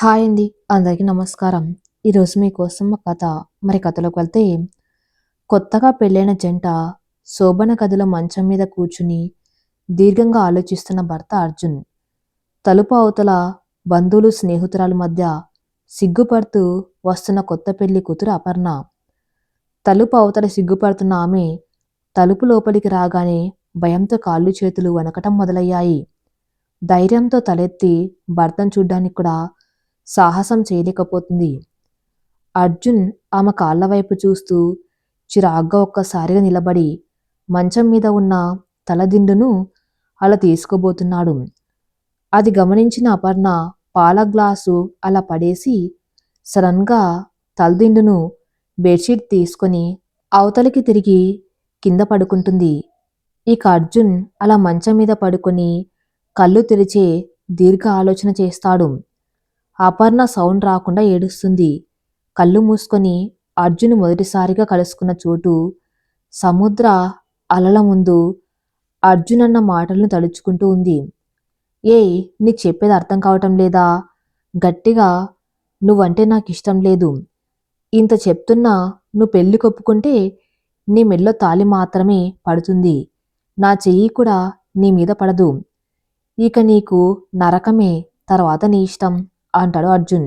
Hi అండి. అందరికీ నమస్కారం. ఈరోజు మీకోసం ఒక కథ. కథలోకి వెళ్తే, కొత్తగా పెళ్ళైన జంట శోభన గదిలో మంచం మీద కూర్చుని దీర్ఘంగా ఆలోచిస్తున్న భర్త అర్జున్. తలుపు అవతల బంధువులు, స్నేహితురాల మధ్య సిగ్గుపడుతూ వస్తున్న కొత్త పెళ్లి కూతురు అపర్ణ. తలుపు అవతల సిగ్గుపడుతున్న ఆమె తలుపు లోపలికి రాగానే భయంతో కాళ్ళు చేతులు వణకటం మొదలయ్యాయి. ధైర్యంతో తలెత్తి భర్తను చూడ్డానికి కూడా సాహసం చేయలేకపోతుంది. అర్జున్ ఆమె కాళ్ళ వైపు చూస్తూ చిరాగ్గా ఒక్కసారిగా నిలబడి మంచం మీద ఉన్న తలదిండును అలా తీసుకోబోతున్నాడు. అది గమనించిన అపర్ణ పాల గ్లాసు అలా పడేసి సడన్గా తలదిండును బెడ్షీట్ తీసుకొని అవతలికి తిరిగి కింద పడుకుంటుంది. ఇక అర్జున్ అలా మంచం మీద పడుకొని కళ్ళు తెరిచే దీర్ఘ ఆలోచన చేస్తాడు. అపర్ణ సౌండ్ రాకుండా ఏడుస్తుంది. కళ్ళు మూసుకొని అర్జున్ మొదటిసారిగా కలుసుకున్న చోటు సముద్ర అలల ముందు అర్జున్ అన్న మాటలను తలుచుకుంటూ ఉంది. ఏయ్, నీకు చెప్పేది అర్థం కావటం లేదా? గట్టిగా నువ్వంటే నాకు ఇష్టం లేదు. ఇంత చెప్తున్నా నువ్వు పెళ్లి కొప్పుకుంటే నీ మెల్లో తాళి మాత్రమే పడుతుంది. నా చెయ్యి కూడా నీ మీద పడదు. ఇక నీకు నరకమే, తర్వాత నీ ఇష్టం అంటాడు అర్జున్.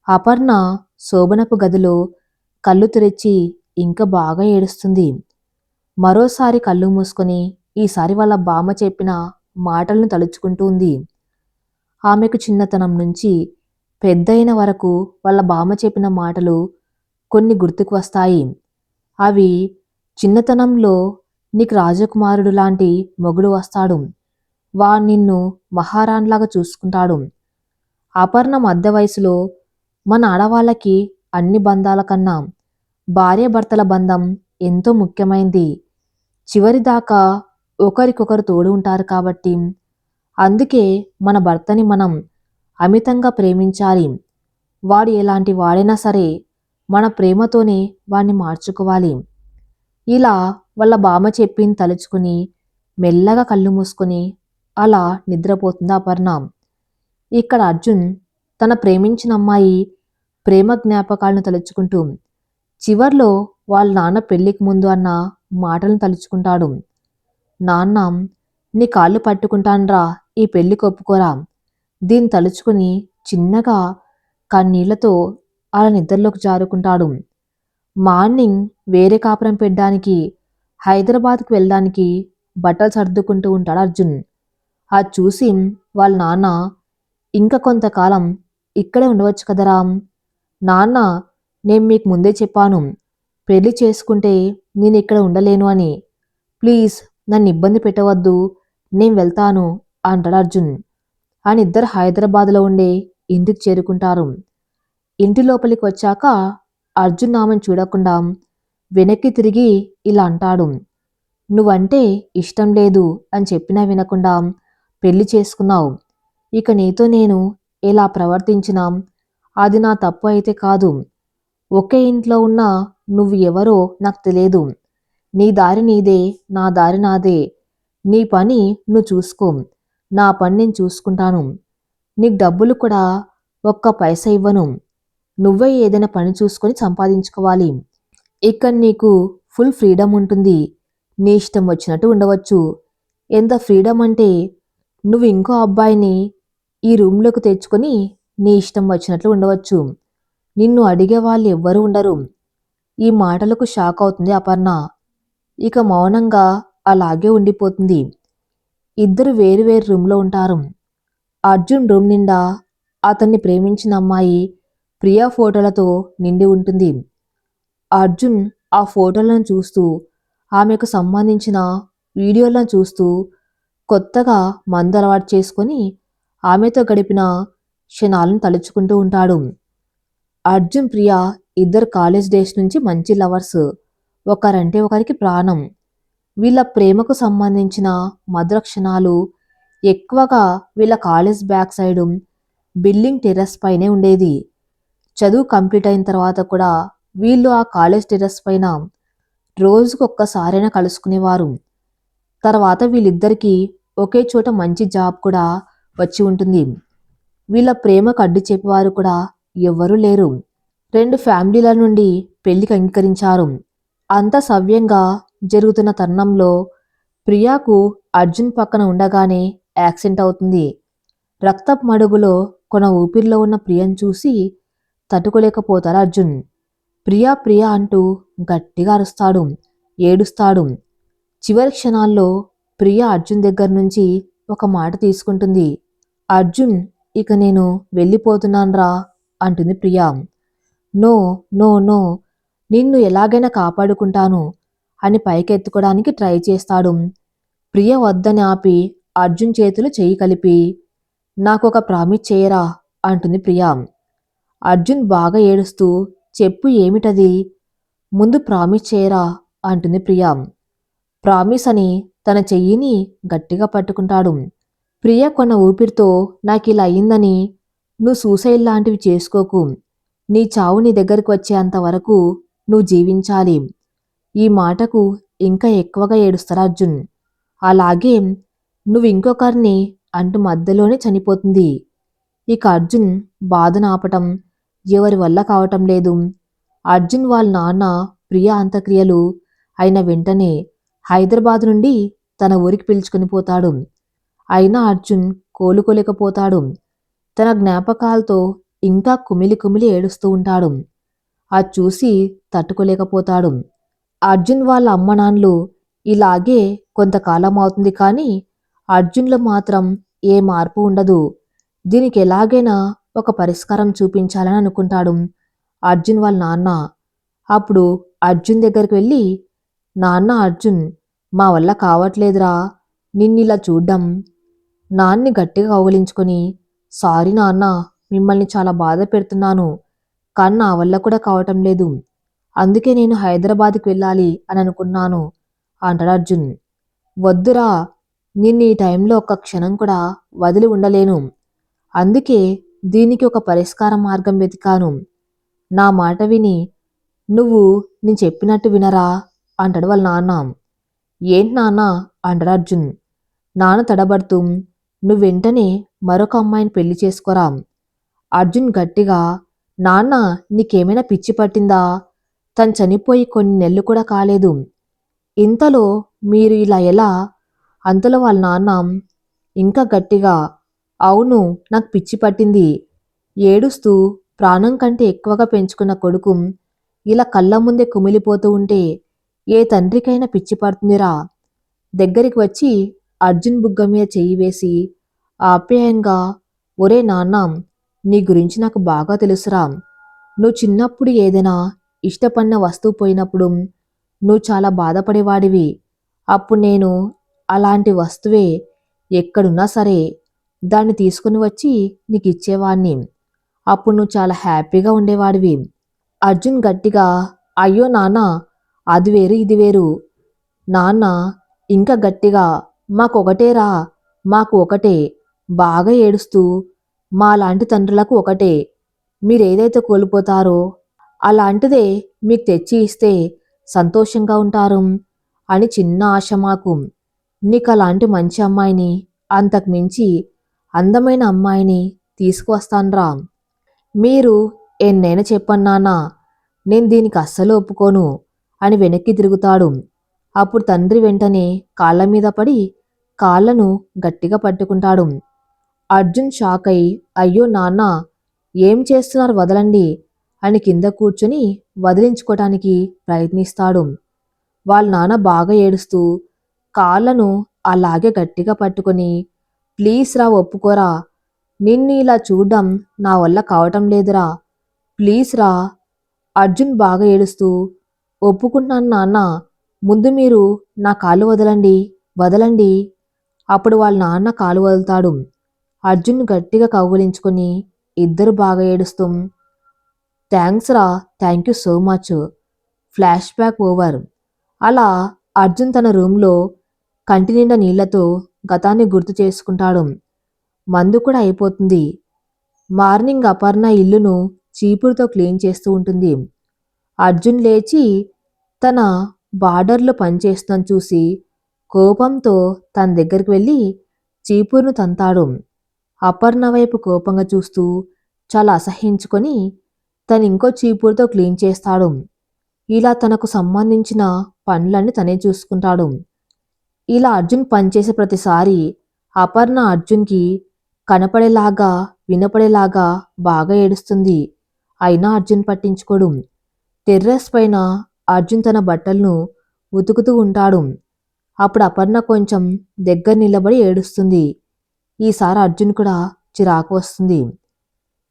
అపర్ణ శోభనపు గదిలో కళ్ళు తెరిచి ఇంకా బాగా ఏడుస్తుంది. మరోసారి కళ్ళు మూసుకొని ఈసారి వాళ్ళ బామ్మ చెప్పిన మాటలను తలుచుకుంటూ ఉంది. ఆమెకు చిన్నతనం నుంచి పెద్దయిన వరకు వాళ్ళ బామ్మ చెప్పిన మాటలు కొన్ని గుర్తుకు వస్తాయి. అవి చిన్నతనంలో నీకు రాజకుమారుడు లాంటి మొగుడు వస్తాడు, వాడు నిన్ను మహారాణిలాగా చూసుకుంటాడు. అపర్ణ మధ్య వయసులో మన ఆడవాళ్ళకి అన్ని బంధాల కన్నా భార్యాభర్తల బంధం ఎంతో ముఖ్యమైంది. చివరిదాకా ఒకరికొకరు తోడు ఉంటారు కాబట్టి అందుకే మన భర్తని మనం అమితంగా ప్రేమించాలి. వాడు ఎలాంటి వాడైనా సరే మన ప్రేమతోనే వాణ్ణి మార్చుకోవాలి. ఇలా వాళ్ళ బామ్మ చెప్పింది తలుచుకుని మెల్లగా కళ్ళు మూసుకొని అలా నిద్రపోతుంది అపర్ణ. ఇక్కడ అర్జున్ తన ప్రేమించిన అమ్మాయి ప్రేమ జ్ఞాపకాలను తలుచుకుంటూ చివర్లో వాళ్ళ నాన్న పెళ్లికి ముందు అన్న మాటలను తలుచుకుంటాడు. నాన్న, నీ కాళ్ళు పట్టుకుంటాన్రా, ఈ పెళ్లి కొప్పుకోరా. దీన్ని తలుచుకుని చిన్నగా కన్నీళ్లతో అలా నిద్రలోకి జారుకుంటాడు. మార్నింగ్ వేరే కాపురం పెట్టడానికి హైదరాబాద్కు వెళ్ళడానికి బట్టలు సర్దుకుంటూ ఉంటాడు అర్జున్. అది చూసి వాళ్ళ నాన్న, ఇంకా కొంతకాలం ఇక్కడే ఉండవచ్చు కదరా. నాన్న, నేను మీకు ముందే చెప్పాను, పెళ్లి చేసుకుంటే నేను ఇక్కడ ఉండలేను అని. ప్లీజ్ నన్ను ఇబ్బంది పెట్టవద్దు, నేను వెళ్తాను అంటాడు అర్జున్. అని ఇద్దరు హైదరాబాద్లో ఉండే ఇంటికి చేరుకుంటారు. ఇంటి లోపలికి వచ్చాక అర్జున్ ఆమెను చూడకుండా వెనక్కి తిరిగి ఇలా అంటాడు. నువ్వంటే ఇష్టం లేదు అని చెప్పినా వినకుండా పెళ్లి చేసుకున్నావు. ఇక నీతో నేను ఎలా ప్రవర్తించినా అది నా తప్పు అయితే కాదు. ఒకే ఇంట్లో ఉన్నా నువ్వు ఎవరో నాకు తెలియదు. నీ దారి నీదే, నా దారి నాదే. నీ పని నువ్వు చూసుకో, నా పని నేను చూసుకుంటాను. నీకు డబ్బులు కూడా ఒక్క పైసా ఇవ్వను. నువ్వే ఏదైనా పని చూసుకొని సంపాదించుకోవాలి. ఇక్కడ నీకు ఫుల్ ఫ్రీడమ్ ఉంటుంది. నీ ఇష్టం వచ్చినట్టు ఉండవచ్చు. ఎంత ఫ్రీడమ్ అంటే నువ్వు ఇంకో అబ్బాయిని ఈ రూమ్లోకి తెచ్చుకొని నీ ఇష్టం వచ్చినట్లు ఉండవచ్చు. నిన్ను అడిగే వాళ్ళు ఎవ్వరూ ఉండరు. ఈ మాటలకు షాక్ అవుతుంది అపర్ణ. ఇక మౌనంగా అలాగే ఉండిపోతుంది. ఇద్దరు వేరువేరు రూమ్లో ఉంటారు. అర్జున్ రూమ్ నిండా అతన్ని ప్రేమించిన అమ్మాయి ప్రియా ఫోటోలతో నిండి ఉంటుంది. అర్జున్ ఆ ఫోటోలను చూస్తూ, ఆమెకు సంబంధించిన వీడియోలను చూస్తూ కొత్తగా మందు అలవాటు చేసుకొని ఆమెతో గడిపిన క్షణాలను తలుచుకుంటూ ఉంటాడు. అర్జున్, ప్రియా ఇద్దరు కాలేజ్ డేస్ నుంచి మంచి లవర్స్. ఒకరంటే ఒకరికి ప్రాణం. వీళ్ళ ప్రేమకు సంబంధించిన మధుర క్షణాలు ఎక్కువగా వీళ్ళ college back side building terrace పైనే ఉండేది. చదువు కంప్లీట్ అయిన తర్వాత కూడా వీళ్ళు ఆ కాలేజ్ టెర్రస్ పైన రోజుకు ఒక్కసారైనా కలుసుకునేవారు. తర్వాత వీళ్ళిద్దరికీ ఒకే చోట మంచి జాబ్ కూడా వచ్చి ఉంటుంది. వీళ్ళ ప్రేమకు అడ్డు చెప్పేవారు కూడా ఎవ్వరూ లేరు. రెండు ఫ్యామిలీల నుండి పెళ్లికి అంగీకరించారు. అంత సవ్యంగా జరుగుతున్న తరుణంలో ప్రియాకు అర్జున్ పక్కన ఉండగానే యాక్సిడెంట్ అవుతుంది. రక్తపు మడుగులో కొన ఊపిరిలో ఉన్న ప్రియను చూసి తట్టుకోలేకపోతాడు అర్జున్. ప్రియా ప్రియా అంటూ గట్టిగా అరుస్తాడు, ఏడుస్తాడు. చివరి క్షణాల్లో ప్రియా అర్జున్ దగ్గర నుంచి ఒక మాట తీసుకుంటుంది. అర్జున్, ఇక నేను వెళ్ళిపోతున్నాన్రా అంటుంది ప్రియా. నో, నో, నో, నిన్ను ఎలాగైనా కాపాడుకుంటాను అని పైకెత్తుకోవడానికి ట్రై చేస్తాడు. ప్రియ వద్దని ఆపి అర్జున్ చేతులు చెయ్యి కలిపి, నాకొక ప్రామిస్ చేయరా అంటుంది ప్రియా. అర్జున్ బాగా ఏడుస్తూ, చెప్పు ఏమిటది, ముందు ప్రామిస్ చేయరా అంటుంది ప్రియా. ప్రామిస్ అని తన చెయ్యిని గట్టిగా పట్టుకుంటాడు. ప్రియ కొన్న ఊపిరితో నాకిలా అయ్యిందని నువ్వు సూసైడ్ లాంటివి చేసుకోకు. నీ చావు నీ దగ్గరికి వచ్చేంత వరకు నువ్వు జీవించాలి. ఈ మాటకు ఇంకా ఎక్కువగా ఏడుస్తాడు అర్జున్. అలాగే నువ్వు ఇంకొకరిని అంటూ మధ్యలోనే చనిపోతుంది. ఇక అర్జున్ బాధను ఆపటం ఎవరి వల్ల కావటం లేదు. అర్జున్ వాళ్ళ నాన్న ప్రియ అంత్యక్రియలు అయిన వెంటనే హైదరాబాద్ నుండి తన ఊరికి పిలుచుకుని పోతాడు. అయినా అర్జున్ కోలుకోలేకపోతాడు. తన జ్ఞాపకాలతో ఇంకా కుమిలి కుమిలి ఏడుస్తూ ఉంటాడు. అది చూసి తట్టుకోలేకపోతాడు. అర్జున్ వాళ్ళ అమ్మ నాన్నలు ఇలాగే కొంతకాలం అవుతుంది కానీ అర్జున్లో మాత్రం ఏ మార్పు ఉండదు. దీనికి ఎలాగైనా ఒక పరిష్కారం చూపించాలని అనుకుంటాడు అర్జున్ వాళ్ళ నాన్న. అప్పుడు అర్జున్ దగ్గరికి వెళ్ళి, నాన్న అర్జున్, మా వల్ల కావట్లేదురా నిన్నిలా చూడ్డం. నాన్ని గట్టిగా కౌగిలించుకొని, సారీ నాన్న, మిమ్మల్ని చాలా బాధ పెడుతున్నాను, కానీ నా వల్ల కూడా కావటం లేదు. అందుకే నేను హైదరాబాద్కి వెళ్ళాలి అని అనుకున్నాను అంటాడు అర్జున్. వద్దురా, నిన్ను ఈ టైంలో ఒక్క క్షణం కూడా వదిలి ఉండలేను. అందుకే దీనికి ఒక పరిష్కార మార్గం వెతికాను. నా మాట విని నువ్వు నేను చెప్పినట్టు వినరా అంటాడు వాళ్ళ నాన్న. ఏంటి నాన్న అంటాడు అర్జున్. నాన్న తడబడుతూ, నువ్వు వెంటనే మరొక అమ్మాయిని పెళ్లి చేసుకోరా. అర్జున్ గట్టిగా, నాన్న నీకేమైనా పిచ్చి పట్టిందా, తను చనిపోయి కొన్ని నెలలు కూడా కాలేదు, ఇంతలో మీరు ఇలా ఎలా. అంతలో వాళ్ళ నాన్న ఇంకా గట్టిగా, అవును నాకు పిచ్చి పట్టింది. ఏడుస్తూ ప్రాణం కంటే ఎక్కువగా పెంచుకున్న కొడుకు ఇలా కళ్ళ ముందే కుమిలిపోతూ ఉంటే ఏ తండ్రికైనా పిచ్చి పడుతుందిరా. దగ్గరికి వచ్చి అర్జున్ బుగ్గ మీద చెయ్యి వేసి ఆప్యాయంగా, ఒరే నాన్న, నీ గురించి నాకు బాగా తెలుసురా. నువ్వు చిన్నప్పుడు ఏదైనా ఇష్టపడిన వస్తువు పోయినప్పుడు నువ్వు చాలా బాధపడేవాడివి. అప్పుడు నేను అలాంటి వస్తువే ఎక్కడున్నా సరే దాన్ని తీసుకుని వచ్చి నీకు ఇచ్చేవాణ్ణి. అప్పుడు నువ్వు చాలా హ్యాపీగా ఉండేవాడివి. అర్జున్ గట్టిగా, అయ్యో నాన్న, అది వేరు ఇది వేరు. నాన్న ఇంకా గట్టిగా, మాకొకటేరా, మాకు ఒకటే, బాగా ఏడుస్తూ, మాలాంటి తండ్రులకు ఒకటే, మీరేదైతే కోల్పోతారో అలాంటిదే మీకు తెచ్చి ఇస్తే సంతోషంగా ఉంటారు అని చిన్న ఆశ మాకు. నీకు అలాంటి మంచి అమ్మాయిని, అంతకు మించి అందమైన అమ్మాయిని తీసుకువస్తాన్రా. మీరు ఎన్నైనా చెప్పన్నానా, నేను దీనికి అస్సలు ఒప్పుకోను అని వెనక్కి తిరుగుతాడు. అప్పుడు తండ్రి వెంటనే కాళ్ళ మీద పడి కాళ్ళను గట్టిగా పట్టుకుంటాడు. అర్జున్ షాక్ అయి, అయ్యో నాన్న, ఏం చేస్తున్నారు, వదలండి అని కింద కూర్చుని వదిలించుకోవటానికి ప్రయత్నిస్తాడు. వాళ్ళ నాన్న బాగా ఏడుస్తూ కాళ్ళను అలాగే గట్టిగా పట్టుకొని, ప్లీజ్ రా, ఒప్పుకోరా, నిన్ను ఇలా చూడ్డం నా వల్ల కావటం లేదురా, ప్లీజ్ రా. అర్జున్ బాగా ఏడుస్తూ, ఒప్పుకుంటున్నాను నాన్న, ముందు మీరు నా కాళ్ళు వదలండి, వదలండి. అప్పుడు వాళ్ళ నాన్న కాలు వదులుతాడు. అర్జున్ గట్టిగా కౌగిలించుకొని ఇద్దరు బాగా ఏడుస్తూ, థ్యాంక్స్ రా, thank you so much. Flash back over. అలా అర్జున్ తన రూమ్లో కంటి నిండా నీళ్లతో గతాన్ని గుర్తు చేసుకుంటాడు. మందు కూడా అయిపోతుంది. మార్నింగ్ అపర్ణ ఇల్లును చీపురుతో క్లీన్ చేస్తూ ఉంటుంది. అర్జున్ లేచి తన బార్డర్లో పనిచేస్తుందని చూసి కోపంతో తన దగ్గరికి వెళ్ళి చీపురును తంతాడు. అపర్ణ వైపు కోపంగా చూస్తూ చాలా అసహ్యించుకొని తనింకో చీపురుతో క్లీన్ చేస్తాడు. ఇలా తనకు సంబంధించిన పనులన్నీ తనే చూసుకుంటాడు. ఇలా అర్జున్ పనిచేసే ప్రతిసారి అపర్ణ అర్జున్కి కనపడేలాగా వినపడేలాగా బాగా ఏడుస్తుంది. అయినా అర్జున్ పట్టించుకోడు. టెర్రస్ పైన అర్జున్ తన బట్టలను ఉతుకుతూ ఉంటాడు. అప్పుడు అపర్ణ కొంచెం దగ్గర నిలబడి ఏడుస్తుంది. ఈసారి అర్జున్ కూడా చిరాకు వస్తుంది.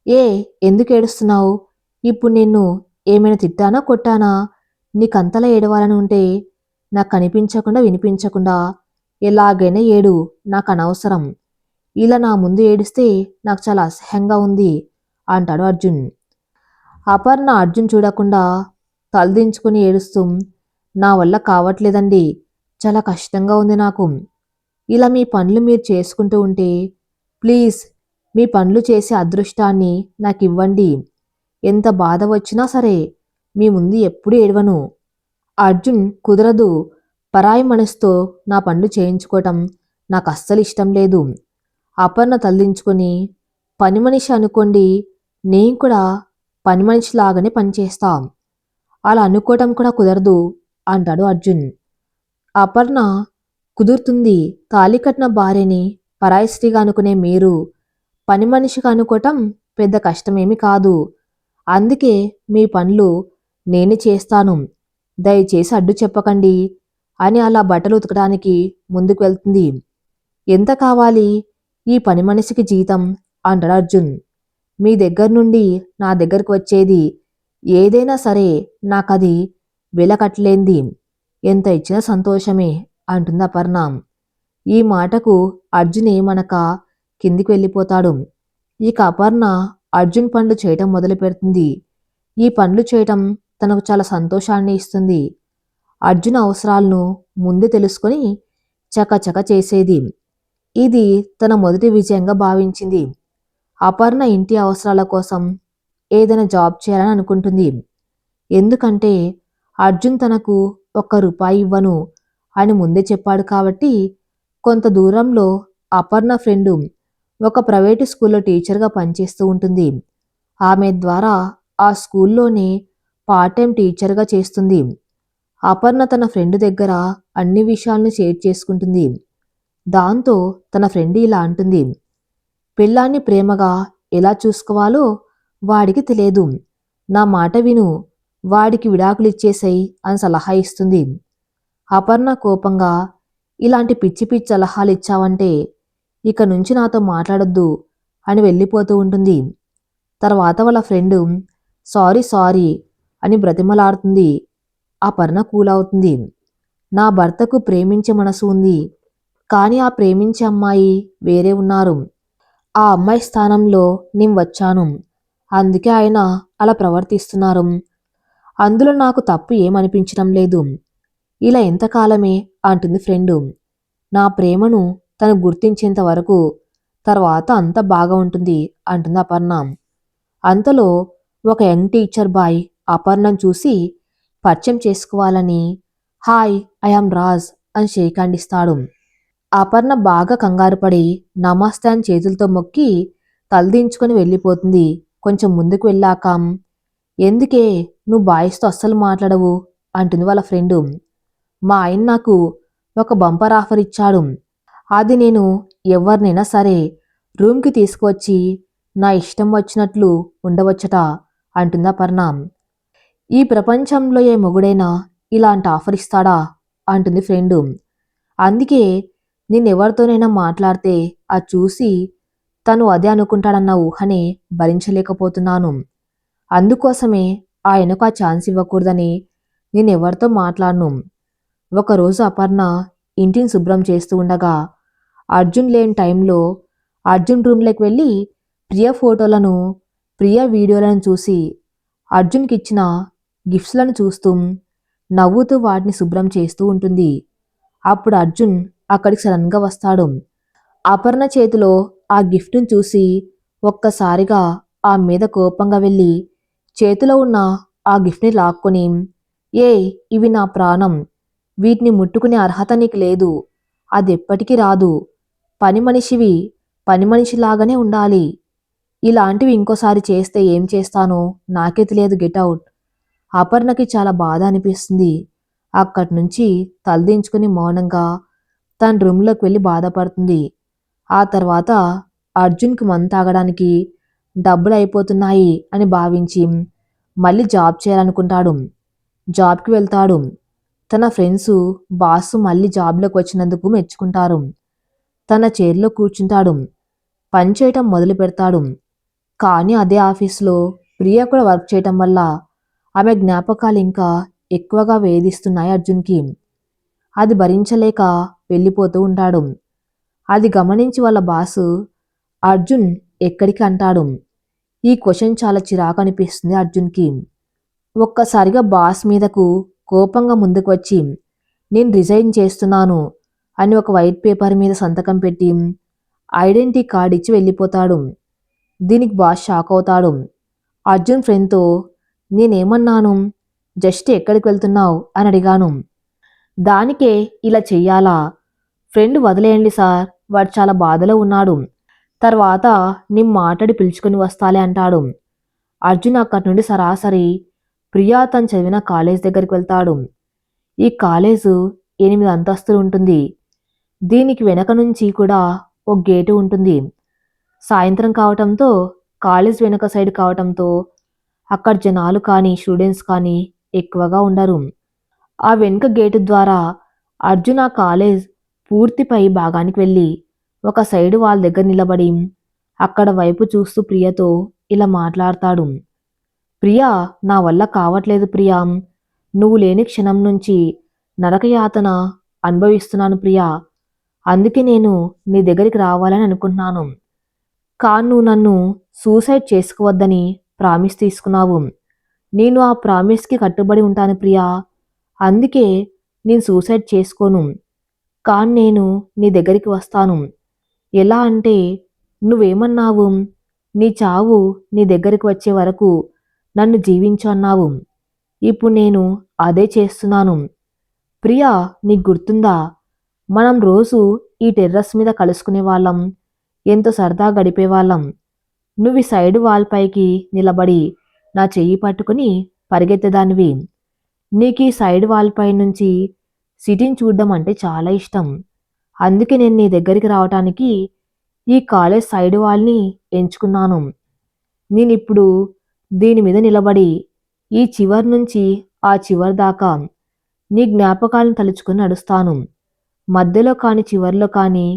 ఏ ఎందుకు ఏడుస్తున్నావు? ఇప్పుడు నిన్ను ఏమైనా తిట్టానా కొట్టానా? నీకంతలా ఏడవాలని ఉంటే నాకు కనిపించకుండా వినిపించకుండా ఎలాగైనా ఏడు, నాకు అనవసరం. ఇలా నా ముందు ఏడిస్తే నాకు చాలా అసహ్యంగా ఉంది అంటాడు అర్జున్. అపర్ణ అర్జున్ చూడకుండా తలదించుకుని ఏడుస్తూ, నా వల్ల కావట్లేదండి, చాలా కష్టంగా ఉంది నాకు. ఇలా మీ పనులు మీరు చేసుకుంటూ ఉంటే ప్లీజ్ మీ పనులు చేసే అదృష్టాన్ని నాకు ఇవ్వండి. ఎంత బాధ వచ్చినా సరే మీ ముందు ఎప్పుడూ ఏడవను. అర్జున్ కుదరదు, పరాయి మనసుతో నా పనులు చేయించుకోవటం నాకు అస్సలు ఇష్టం లేదు. అపర్ణ తలదించుకొని, పని మనిషి అనుకోండి, నేను కూడా పని మనిషిలాగానే పనిచేస్తా. అలా అనుకోవటం కూడా కుదరదు అంటాడు అర్జున్. అపర్ణ, కుదురుతుంది, తాళి కట్టిన భార్యని పరాయి స్త్రీగా అనుకునే మీరు పని మనిషిగా అనుకోవటం పెద్ద కష్టమేమి కాదు. అందుకే మీ పనులు నేనే చేస్తాను, దయచేసి అడ్డు చెప్పకండి అని అలా బట్టలు ఉతకడానికి ముందుకు వెళ్తుంది. ఎంత కావాలి ఈ పని మనిషికి జీతం అంటాడు అర్జున్. మీ దగ్గర నుండి నా దగ్గరకు వచ్చేది ఏదైనా సరే నాకది వెలకట్టలేంది, ఎంత ఇచ్చినా సంతోషమే అంటుంది అపర్ణ. ఈ మాటకు అర్జున్ ఏమనక కిందికి వెళ్ళిపోతాడు. ఇక అపర్ణ అర్జున్ పనులు చేయటం మొదలు పెడుతుంది. ఈ పనులు చేయటం తనకు చాలా సంతోషాన్ని ఇస్తుంది. అర్జున్ అవసరాలను ముందే తెలుసుకొని చకచక చేసేది. ఇది తన మొదటి విజయంగా భావించింది. అపర్ణ ఇంటి అవసరాల కోసం ఏదైనా జాబ్ చేయాలని అనుకుంటుంది. ఎందుకంటే అర్జున్ తనకు ఒక్క రూపాయి ఇవ్వను అని ముందే చెప్పాడు కాబట్టి. కొంత దూరంలో అపర్ణ ఫ్రెండు ఒక ప్రైవేటు స్కూల్లో టీచర్గా పనిచేస్తూ ఉంటుంది. ఆమె ద్వారా ఆ స్కూల్లోనే పార్ట్ టైం టీచర్గా చేస్తుంది. అపర్ణ తన ఫ్రెండ్ దగ్గర అన్ని విషయాలను షేర్ చేసుకుంటుంది. దాంతో తన ఫ్రెండ్ ఇలా అంటుంది, పిల్లాన్ని ప్రేమగా ఎలా చూసుకోవాలో వాడికి తెలియదు, నా మాట విను, వాడికి విడాకులు ఇచ్చేసేయ్ అని సలహా ఇస్తుంది. అపర్ణ కోపంగా, ఇలాంటి పిచ్చి పిచ్చి సలహాలు ఇచ్చావంటే ఇక నుంచి నాతో మాట్లాడొద్దు అని వెళ్ళిపోతూ ఉంటుంది. తర్వాత వాళ్ళ ఫ్రెండు సారీ సారీ అని బ్రతిమలాడుతుంది. అపర్ణ కూల్ అవుతుంది. నా భర్తకు ప్రేమించే మనసు ఉంది, కానీ ఆ ప్రేమించే అమ్మాయి వేరే ఉన్నారు. ఆ అమ్మాయి స్థానంలో నేను వచ్చాను, అందుకే ఆయన అలా ప్రవర్తిస్తున్నారు. అందులో నాకు తప్పు ఏమనిపించడం లేదు. ఇలా ఎంతకాలమే అంటుంది ఫ్రెండు. నా ప్రేమను తను గుర్తించేంత వరకు, తర్వాత అంత బాగా ఉంటుంది అంటుంది అపర్ణ. అంతలో ఒక యంగ్ టీచర్ బాయ్ అపర్ణను చూసి పరిచయం చేసుకోవాలని, హాయ్ ఐఆమ్ రాజ్ అని షేక్ హ్యాండ్ ఇస్తాడు. అపర్ణ బాగా కంగారు పడి నమస్తే అని చేతులతో మొక్కి తలదించుకొని వెళ్ళిపోతుంది. కొంచెం ముందుకు వెళ్ళాక, ఎందుకే నువ్వు బాయ్స్తో అస్సలు మాట్లాడవు అంటుంది వాళ్ళ ఫ్రెండు. మా ఆయన నాకు ఒక బంపర్ ఆఫర్ ఇచ్చాడు, అది నేను ఎవరినైనా సరే రూమ్కి తీసుకువచ్చి నా ఇష్టం వచ్చినట్లు ఉండవచ్చట అంటుంది అపర్ణ. ఈ ప్రపంచంలో ఏ మొగుడైనా ఇలాంటి ఆఫర్ ఇస్తాడా అంటుంది ఫ్రెండు. అందుకే నేనెవరితోనైనా మాట్లాడితే అది చూసి తను అదే అనుకుంటాడన్న ఊహనే భరించలేకపోతున్నాను. అందుకోసమే ఆయనకు ఆ ఛాన్స్ ఇవ్వకూడదని నేనెవరితో మాట్లాడను. ఒకరోజు అపర్ణ ఇంటిని శుభ్రం చేస్తూ ఉండగా అర్జున్ లేని టైంలో అర్జున్ రూమ్లోకి వెళ్ళి ప్రియ ఫోటోలను ప్రియ వీడియోలను చూసి అర్జున్కి ఇచ్చిన గిఫ్ట్స్లను చూస్తూ నవ్వుతూ వాటిని శుభ్రం చేస్తూ ఉంటుంది. అప్పుడు అర్జున్ అక్కడికి సడన్గా వస్తాడు. అపర్ణ చేతిలో ఆ గిఫ్ట్ను చూసి ఒక్కసారిగా ఆ మీద కోపంగా వెళ్ళి చేతిలో ఉన్న ఆ గిఫ్ట్ని లాక్కొని, ఏ ఇవి నా ప్రాణం, వీటిని ముట్టుకునే అర్హత నీకు లేదు, అదెప్పటికీ రాదు, పని మనిషివి, పని మనిషిలాగానే ఉండాలి. ఇలాంటివి ఇంకోసారి చేస్తే ఏం చేస్తానో నాకే తెలియదు, గెట్ ఔట్. అపర్ణకి చాలా బాధ అనిపిస్తుంది. అక్కడ్నుంచి తలదించుకుని మౌనంగా తన రూమ్‌లోకి వెళ్లి బాధపడుతుంది. ఆ తర్వాత అర్జున్‌కి మందు తాగడానికి డబ్బులయిపోతున్నాయి అని భావించి మళ్ళీ జాబ్ చేయాలనుకుంటాడు. జాబ్‌కి వెళ్తాడు. తన ఫ్రెండ్సు, బాసు మళ్ళీ జాబ్‌లోకి వచ్చినందుకు మెచ్చుకుంటారు. తన చైర్‌లో కూర్చుంటాడు. పని చేయటం మొదలుపెడతాడు. కానీ అదే ఆఫీస్‌లో ప్రియ కూడా వర్క్ చేయటం వల్ల ఆమె జ్ఞాపకాలింకా ఎక్కువగా వేధిస్తున్నాయి అర్జున్‌కి. అది భరించలేక వెళ్ళిపోతూ ఉంటాడు. అది గమనించి వాళ్ళ బాసు, "అర్జున్ ఎక్కడికి?" అంటాడు. ఈ క్వెషన్ చాలా చిరాకనిపిస్తుంది అర్జున్‌కి. ఒక్కసారిగా బాస్ మీదకు కోపంగా ముందుకు వచ్చి, "నేను రిజైన్ చేస్తున్నాను" అని ఒక వైట్ పేపర్ మీద సంతకం పెట్టి, ఐడెంటిటీ కార్డ్ ఇచ్చి వెళ్ళిపోతాడు. దీనికి బాస్ షాక్ అవుతాడు. అర్జున్ ఫ్రెండ్‌తో, "నేనేమన్నాను? జస్ట్ ఎక్కడికి వెళ్తున్నావు అని అడిగాను. దానికే ఇలా చెయ్యాలా? ఫ్రెండ్ వదిలేయండి సార్, వాడు చాలా బాధలో ఉన్నాడు. తర్వాత నేను మాట్లాడి పిలుచుకొని వస్తాలే" అంటాడు. అర్జున్ అక్కడి నుండి సరాసరి ప్రియా తను చదివిన కాలేజ్ దగ్గరికి వెళ్తాడు. ఈ కాలేజు 8 అంతస్తులు ఉంటుంది. దీనికి వెనక నుంచి కూడా ఒక గేటు ఉంటుంది. సాయంత్రం కావటంతో, కాలేజ్ వెనక సైడ్ కావటంతో అక్కడ జనాలు కానీ, స్టూడెంట్స్ కానీ ఎక్కువగా ఉండరు. ఆ వెనుక గేటు ద్వారా అర్జున్ ఆ కాలేజ్ పూర్తి పై భాగానికి వెళ్ళి ఒక సైడు వాళ్ళ దగ్గర నిలబడి అక్కడ వైపు చూస్తూ ప్రియతో ఇలా మాట్లాడతాడు. "ప్రియా, నా వల్ల కావట్లేదు ప్రియా. నువ్వు లేని క్షణం నుంచి నరకయాతన అనుభవిస్తున్నాను ప్రియా. అందుకే నేను నీ దగ్గరికి రావాలని అనుకుంటున్నాను. కానీ నువ్వు నన్ను సూసైడ్ చేసుకోవద్దని ప్రామిస్ తీసుకున్నావు. నేను ఆ ప్రామిస్‌కి కట్టుబడి ఉంటాను ప్రియా. అందుకే నేను సూసైడ్ చేసుకోను. కానీ నేను నీ దగ్గరికి వస్తాను. ఎలా అంటే, నువ్వేమన్నావు? నీ చావు నీ దగ్గరికి వచ్చే వరకు నన్ను జీవించు అన్నావు. ఇప్పుడు నేను అదే చేస్తున్నాను. ప్రియా, నీకు గుర్తుందా? మనం రోజు ఈ టెర్రస్ మీద కలుసుకునేవాళ్ళం. ఎంతో సరదా గడిపేవాళ్ళం. నువ్వు ఈ సైడ్ వాల్ పైకి నిలబడి నా చెయ్యి పట్టుకుని పరిగెత్తేదానివి. నీకీ సైడ్ వాల్ పై నుంచి సిటీని చూడ్డం అంటే చాలా ఇష్టం. అందుకే నేను నీ దగ్గరికి రావటానికి ఈ కాలేజ్ సైడ్ వాల్‌ని ఎంచుకున్నాను. నేనిప్పుడు దీని మీద నిలబడి ఈ చివరి నుంచి ఆ చివరి దాకా నీ జ్ఞాపకాలను తలుచుకొని నడుస్తాను. మధ్యలో కానీ, చివర్లో కానీ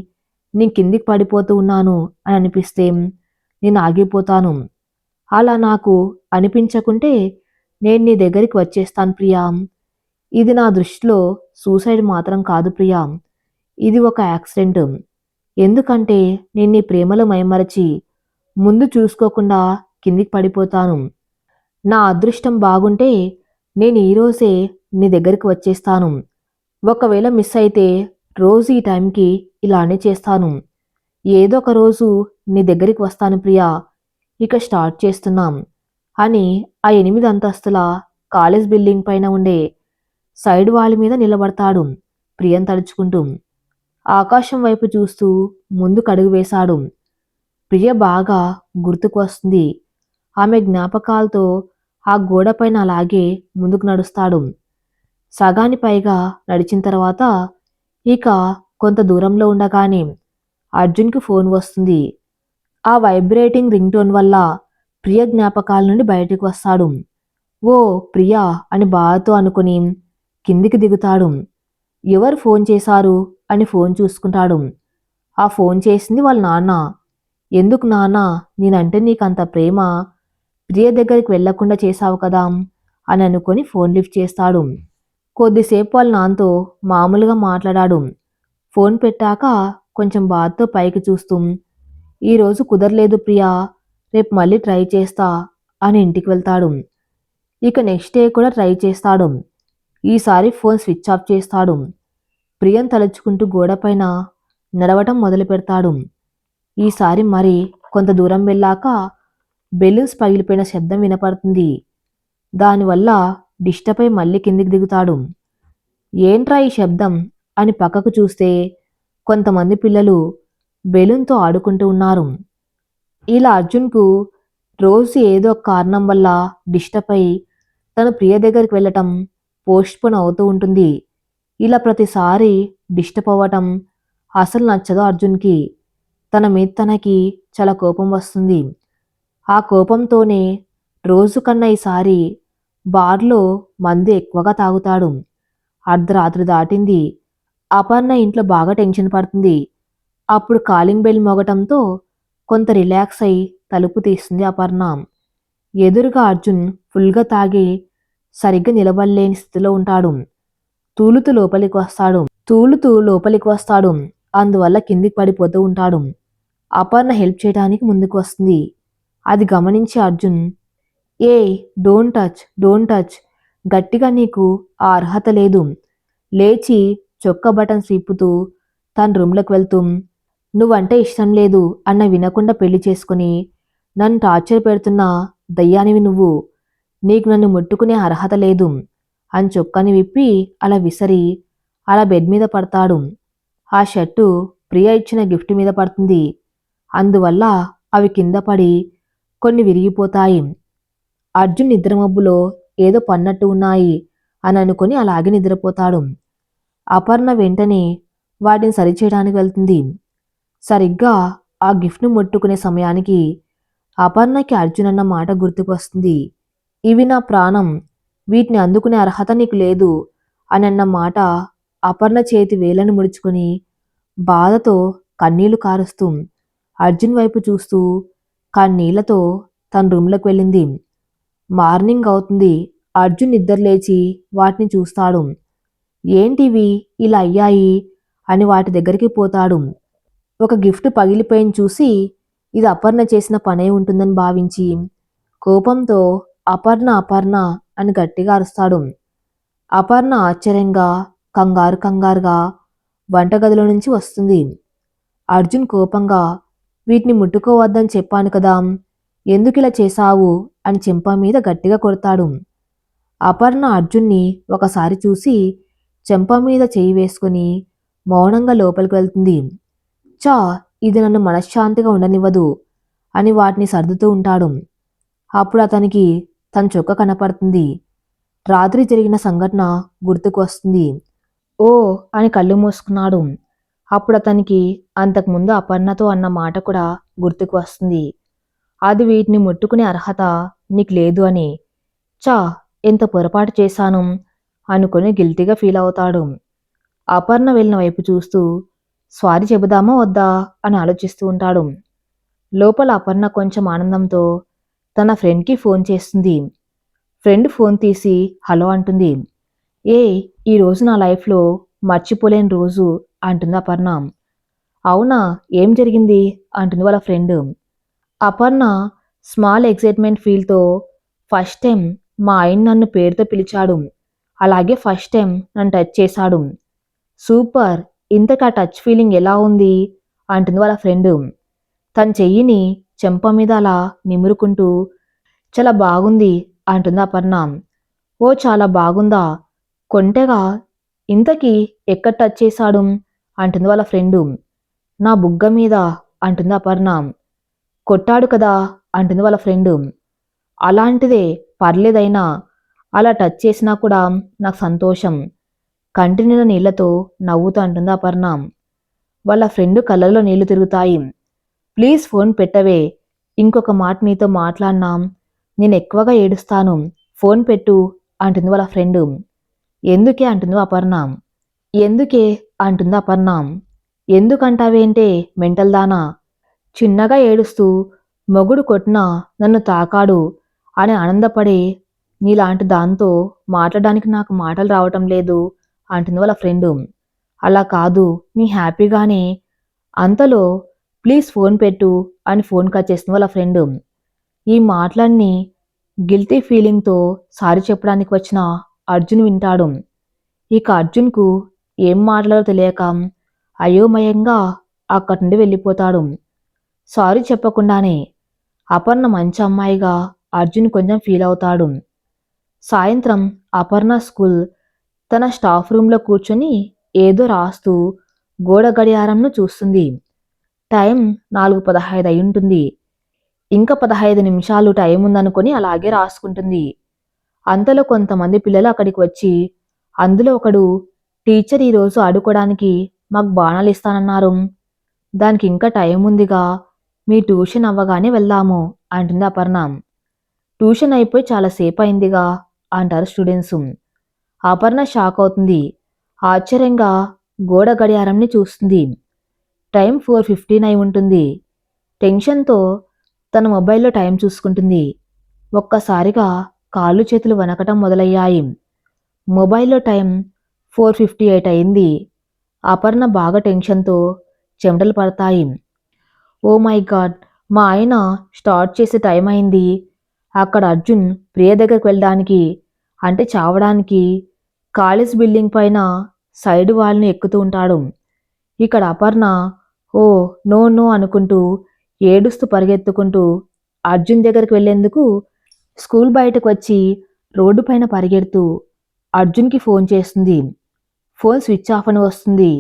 నేను కిందికి పడిపోతూ ఉన్నాను అని అనిపిస్తే నేను ఆగిపోతాను. అలా నాకు అనిపించకుంటే నేను నీ దగ్గరికి వచ్చేస్తాను ప్రియా. ఇది నా దృష్టిలో సూసైడ్ మాత్రం కాదు ప్రియా. ఇది ఒక యాక్సిడెంట్. ఎందుకంటే నేను నీ ప్రేమలో మైమరచి ముందు చూసుకోకుండా కిందికి పడిపోతాను. నా అదృష్టం బాగుంటే నేను ఈరోజే నీ దగ్గరికి వచ్చేస్తాను. ఒకవేళ మిస్ అయితే రోజు ఈ టైంకి ఇలానే చేస్తాను. ఏదో ఒక రోజు నీ దగ్గరికి వస్తాను ప్రియా. ఇక స్టార్ట్ చేస్తున్నాం అని ఆ 8 అంతస్తుల కాలేజ్ బిల్డింగ్ పైన ఉండే సైడ్ వాల్ మీద నిలబడతాడు ప్రియను తలుచుకుంటూ. ఆకాశం వైపు చూస్తూ ముందుకడుగు వేశాడు. ప్రియ బాగా గుర్తుకు వస్తుంది. ఆమె జ్ఞాపకాలతో ఆ గోడపైన అలాగే ముందుకు నడుస్తాడు. సగానికి పైగా నడిచిన తర్వాత ఇక కొంత దూరంలో ఉండగానే అర్జున్‌కి ఫోన్ వస్తుంది. ఆ వైబ్రేటింగ్ రింగ్‌టోన్ వల్ల ప్రియ జ్ఞాపకాల నుండి బయటకు వస్తాడు. "ఓ ప్రియా" అని బాధతో అనుకుని కిందికి దిగుతాడు. ఎవరు ఫోన్ చేశారు అని ఫోన్ చూసుకుంటాడు. ఆ ఫోన్ చేసింది వాళ్ళ నాన్న. "ఎందుకు నాన్నా, నేనంటే నీకంత ప్రేమ, ప్రియ దగ్గరికి వెళ్ళకుండా చేశావు కదా" అని అనుకొని ఫోన్ లిఫ్ట్ చేస్తాడు. కొద్దిసేపు వాళ్ళ నాన్నతో మామూలుగా మాట్లాడాడు. ఫోన్ పెట్టాక కొంచెం బాధతో పైకి చూస్తూ, "ఈరోజు కుదరలేదు ప్రియా, రేపు మళ్ళీ ట్రై చేస్తా" అని ఇంటికి వెళ్తాడు. ఇక నెక్స్ట్ డే కూడా ట్రై చేస్తాడు. ఈసారి ఫోన్ స్విచ్ ఆఫ్ చేస్తాడు. ప్రియను తలుచుకుంటూ గోడపైన నడవటం మొదలుపెడతాడు. ఈసారి మరి కొంత దూరం వెళ్ళాక బెలూన్స్ పగిలిపోయిన శబ్దం వినపడుతుంది. దానివల్ల డిస్టర్బ్ అయి మళ్ళీ కిందికి దిగుతాడు. ఏంట్రా ఈ శబ్దం అని పక్కకు చూస్తే కొంతమంది పిల్లలు బెలూన్తో ఆడుకుంటూ ఉన్నారు. ఇలా అర్జున్కు రోజు ఏదో ఒక కారణం వల్ల డిస్టర్బ్ అయి తన ప్రియ దగ్గరికి వెళ్ళటం పోస్ట్‌పోన్ అవుతూ ఉంటుంది. ఇలా ప్రతిసారి డిస్టర్బ్ అవ్వటం అసలు నచ్చదు అర్జున్‌కి. తన మీద తనకి చాలా కోపం వస్తుంది. ఆ కోపంతోనే రోజు కన్నా ఈసారి బార్‌లో మందు ఎక్కువగా తాగుతాడు. అర్ధరాత్రి దాటింది. అపర్ణ ఇంట్లో బాగా టెన్షన్ పడుతుంది. అప్పుడు కాలింగ్ బెల్ మోగటంతో కొంత రిలాక్స్ అయి తలుపు తీస్తుంది అపర్ణ. ఎదురుగా అర్జున్ ఫుల్‌గా తాగి సరిగ్గా నిలబడలేని స్థితిలో ఉంటాడు. తూలుతూ లోపలికి వస్తాడు. అందువల్ల కిందికి పడిపోతూ ఉంటాడు. అపర్ణ హెల్ప్ చేయడానికి ముందుకు వస్తుంది. అది గమనించి అర్జున్, ఏయ్ డోంట్ టచ్ గట్టిగా నీకు ఆ అర్హత లేదు. లేచి చొక్కా బటన్స్ విప్పుతూ తన రూమ్లోకి వెళ్తూ, నువ్వంటే ఇష్టం లేదు అన్న వినకుండా పెళ్లి చేసుకుని నన్ను టార్చర్ పెడుతున్న దయ్యానివి నువ్వు. నీకు నన్ను ముట్టుకునే అర్హత లేదు అని చొక్కాని విప్పి అలా విసరి అలా బెడ్ మీద పడతాడు. ఆ షర్టు ప్రియ ఇచ్చిన గిఫ్ట్ మీద పడుతుంది. అందువల్ల అవి కింద పడి కొన్ని విరిగిపోతాయి. అర్జున్ నిద్రమబ్బులో ఏదో పన్నట్టు ఉన్నాయి అని అనుకుని అలాగే నిద్రపోతాడు. అపర్ణ వెంటనే వాటిని సరిచేయడానికి వెళ్తుంది. సరిగ్గా ఆ గిఫ్ట్ను ముట్టుకునే సమయానికి అపర్ణకి అర్జున్ అన్న మాట గుర్తుకొస్తుంది. ఇవి నా ప్రాణం, వీటిని అందుకునే అర్హత నీకు లేదు అని అన్న మాట. అపర్ణ చేతి వేళ్లను ముడుచుకొని బాధతో కన్నీళ్లు కారుస్తూ అర్జున్ వైపు చూస్తూ కన్నీళ్లతో తన రూమ్లోకి వెళ్ళింది. మార్నింగ్ అవుతుంది. అర్జున్ నిద్రలేచి వాటిని చూస్తాడు. ఏంటివి ఇలా అయ్యాయి అని వాటి దగ్గరికి పోతాడు. ఒక గిఫ్ట్ పగిలిపోయిన చూసి ఇది అపర్ణ చేసిన పనే ఉంటుందని భావించి కోపంతో అపర్ణ అపర్ణ అని గట్టిగా అరుస్తాడు. అపర్ణ ఆశ్చర్యంగా కంగారుగా వంటగదిలో నుంచి వస్తుంది. అర్జున్ కోపంగా, వీటిని ముట్టుకోవద్దని చెప్పాను కదా, ఎందుకు ఇలా చేశావు అని చెంప మీద గట్టిగా కొడతాడు. అపర్ణ అర్జున్ని ఒకసారి చూసి చెంప మీద చెయ్యి వేసుకుని మౌనంగా లోపలికి వెళ్తుంది. చా, ఇది నన్ను మనశ్శాంతిగా ఉండనివ్వదు అని వాటిని సర్దుతూ ఉంటాడు. అప్పుడు అతనికి తన చొక్క కనపడుతుంది. రాత్రి జరిగిన సంఘటన గుర్తుకు వస్తుంది. ఓ అని కళ్ళు మూసుకున్నాడు. అప్పుడు అతనికి అంతకుముందు అపర్ణతో అన్న మాట కూడా గుర్తుకు వస్తుంది. అది వీటిని ముట్టుకునే అర్హత నీకు లేదు అని. చా, ఎంత పొరపాటు చేశాను అనుకుని గిల్టీగా ఫీల్ అవుతాడు. అపర్ణ వెళ్ళిన వైపు చూస్తూ సారీ చెబుదామా వద్దా అని ఆలోచిస్తూ ఉంటాడు. లోపల అపర్ణ కొంచెం ఆనందంతో తన ఫ్రెండ్కి ఫోన్ చేస్తుంది. ఫ్రెండ్ ఫోన్ తీసి హలో అంటుంది. ఏ ఈరోజు నా లైఫ్లో మర్చిపోలేని రోజు అంటుంది అపర్ణ. అవునా, ఏం జరిగింది అంటుంది వాళ్ళ ఫ్రెండ్. అపర్ణ స్మాల్ ఎక్సైట్మెంట్ ఫీల్తో, ఫస్ట్ టైం మా ఆయన నన్ను పేరుతో పిలిచాడు, అలాగే ఫస్ట్ టైం నన్ను టచ్ చేశాడు. సూపర్, ఇంతకా టచ్ ఫీలింగ్ ఎలా ఉంది అంటుంది వాళ్ళ ఫ్రెండ్. తన చెయ్యిని చెంప మీద అలా నిమురుకుంటూ చాలా బాగుంది అంటుంది అపర్ణ. ఓ చాలా బాగుందా, కొంటెగా, ఇంతకీ ఎక్కడ టచ్ చేశాడు అంటుంది వాళ్ళ ఫ్రెండు. నా బుగ్గ మీద అంటుంది అపర్ణ. కొట్టాడు కదా అంటుంది వాళ్ళ ఫ్రెండు. అలాంటిదే, పర్లేదైనా అలా టచ్ చేసినా కూడా నాకు సంతోషం కంటి నిండా నీళ్లతో నవ్వుతూ అంటుంది అపర్ణ. వాళ్ళ ఫ్రెండు కళ్ళల్లో నీళ్లు తిరుగుతాయి. ప్లీజ్ ఫోన్ పెట్టవే, ఇంకొక మాట నీతో మాట్లాడినా నేను ఎక్కువగా ఏడుస్తాను, ఫోన్ పెట్టు అంటుంది వాళ్ళ ఫ్రెండు. ఎందుకే అంటుంది అపర్ణ. ఎందుకే అంటుంది అపర్ణ. ఎందుకంటావేంటే మెంటల్ దానా, చిన్నగా ఏడుస్తూ మొగుడు కొట్టినా నన్ను తాకాడు అని ఆనందపడే నీలాంటి దాంతో మాట్లాడడానికి నాకు మాటలు రావటం లేదు అంటుంది వాళ్ళ ఫ్రెండు. అలా కాదు, నీ హ్యాపీగానే. అంతలో ప్లీజ్ ఫోన్ పెట్టు అని ఫోన్ కట్ చేస్తుంది వాళ్ళ ఫ్రెండు. ఈ మాటలన్నీ గిల్టీ ఫీలింగ్తో సారీ చెప్పడానికి వచ్చిన అర్జున్ వింటాడు. ఇక అర్జున్కు ఏం మాట్లాడో తెలియక అయోమయంగా అక్కడి నుండి వెళ్ళిపోతాడు. సారీ చెప్పకుండానే. అపర్ణ మంచి అమ్మాయిగా అర్జున్ కొంచెం ఫీల్ అవుతాడు. సాయంత్రం అపర్ణ స్కూల్ తన స్టాఫ్ రూమ్లో కూర్చొని ఏదో రాస్తూ గోడ గడియారంను చూస్తుంది. టైం 4:15 అయ్యుంటుంది. ఇంకా 15 నిమిషాలు టైం ఉందనుకొని అలాగే రాసుకుంటుంది. అంతలో కొంతమంది పిల్లలు అక్కడికి వచ్చి, అందులో ఒకడు, టీచర్ ఈరోజు ఆడుకోవడానికి మాకు బాణాలిస్తానన్నారు. దానికి ఇంకా టైం ఉందిగా, మీ ట్యూషన్ అవ్వగానే వెళ్దాము అంటుంది అపర్ణ. ట్యూషన్ అయిపోయి చాలా సేపు అయిందిగా అంటారు స్టూడెంట్స్. అపర్ణ షాక్ అవుతుంది. ఆశ్చర్యంగా గోడ గడియారంని చూస్తుంది. టైం 4:15 అయి ఉంటుంది. టెన్షన్తో తన మొబైల్లో టైం చూసుకుంటుంది. ఒక్కసారిగా కాళ్ళు చేతులు వణకటం మొదలయ్యాయి. మొబైల్లో టైం 4:58 అయింది. అపర్ణ బాగా టెన్షన్తో చెమటలు పడతాయి. ఓ మై గాడ్, మా ఆయన స్టార్ట్ చేసే టైం అయింది. అక్కడ అర్జున్ ప్రియ దగ్గరికి వెళ్ళడానికి, అంటే చావడానికి, కాలేజ్ బిల్డింగ్ పైన సైడ్ వాల్ని ఎక్కుతూ ఉంటాడు. ఇక్కడ అపర్ణ ఓ నో నో అనుకుంటూ ఏడుస్తూ పరిగెత్తుకుంటూ అర్జున్ దగ్గరికి వెళ్లేందుకు స్కూల్ బయటకు వచ్చి రోడ్డు పైన పరిగెడుతూ అర్జున్కి ఫోన్ చేస్తుంది. ఫోన్ స్విచ్ ఆఫ్ అని వస్తుంది.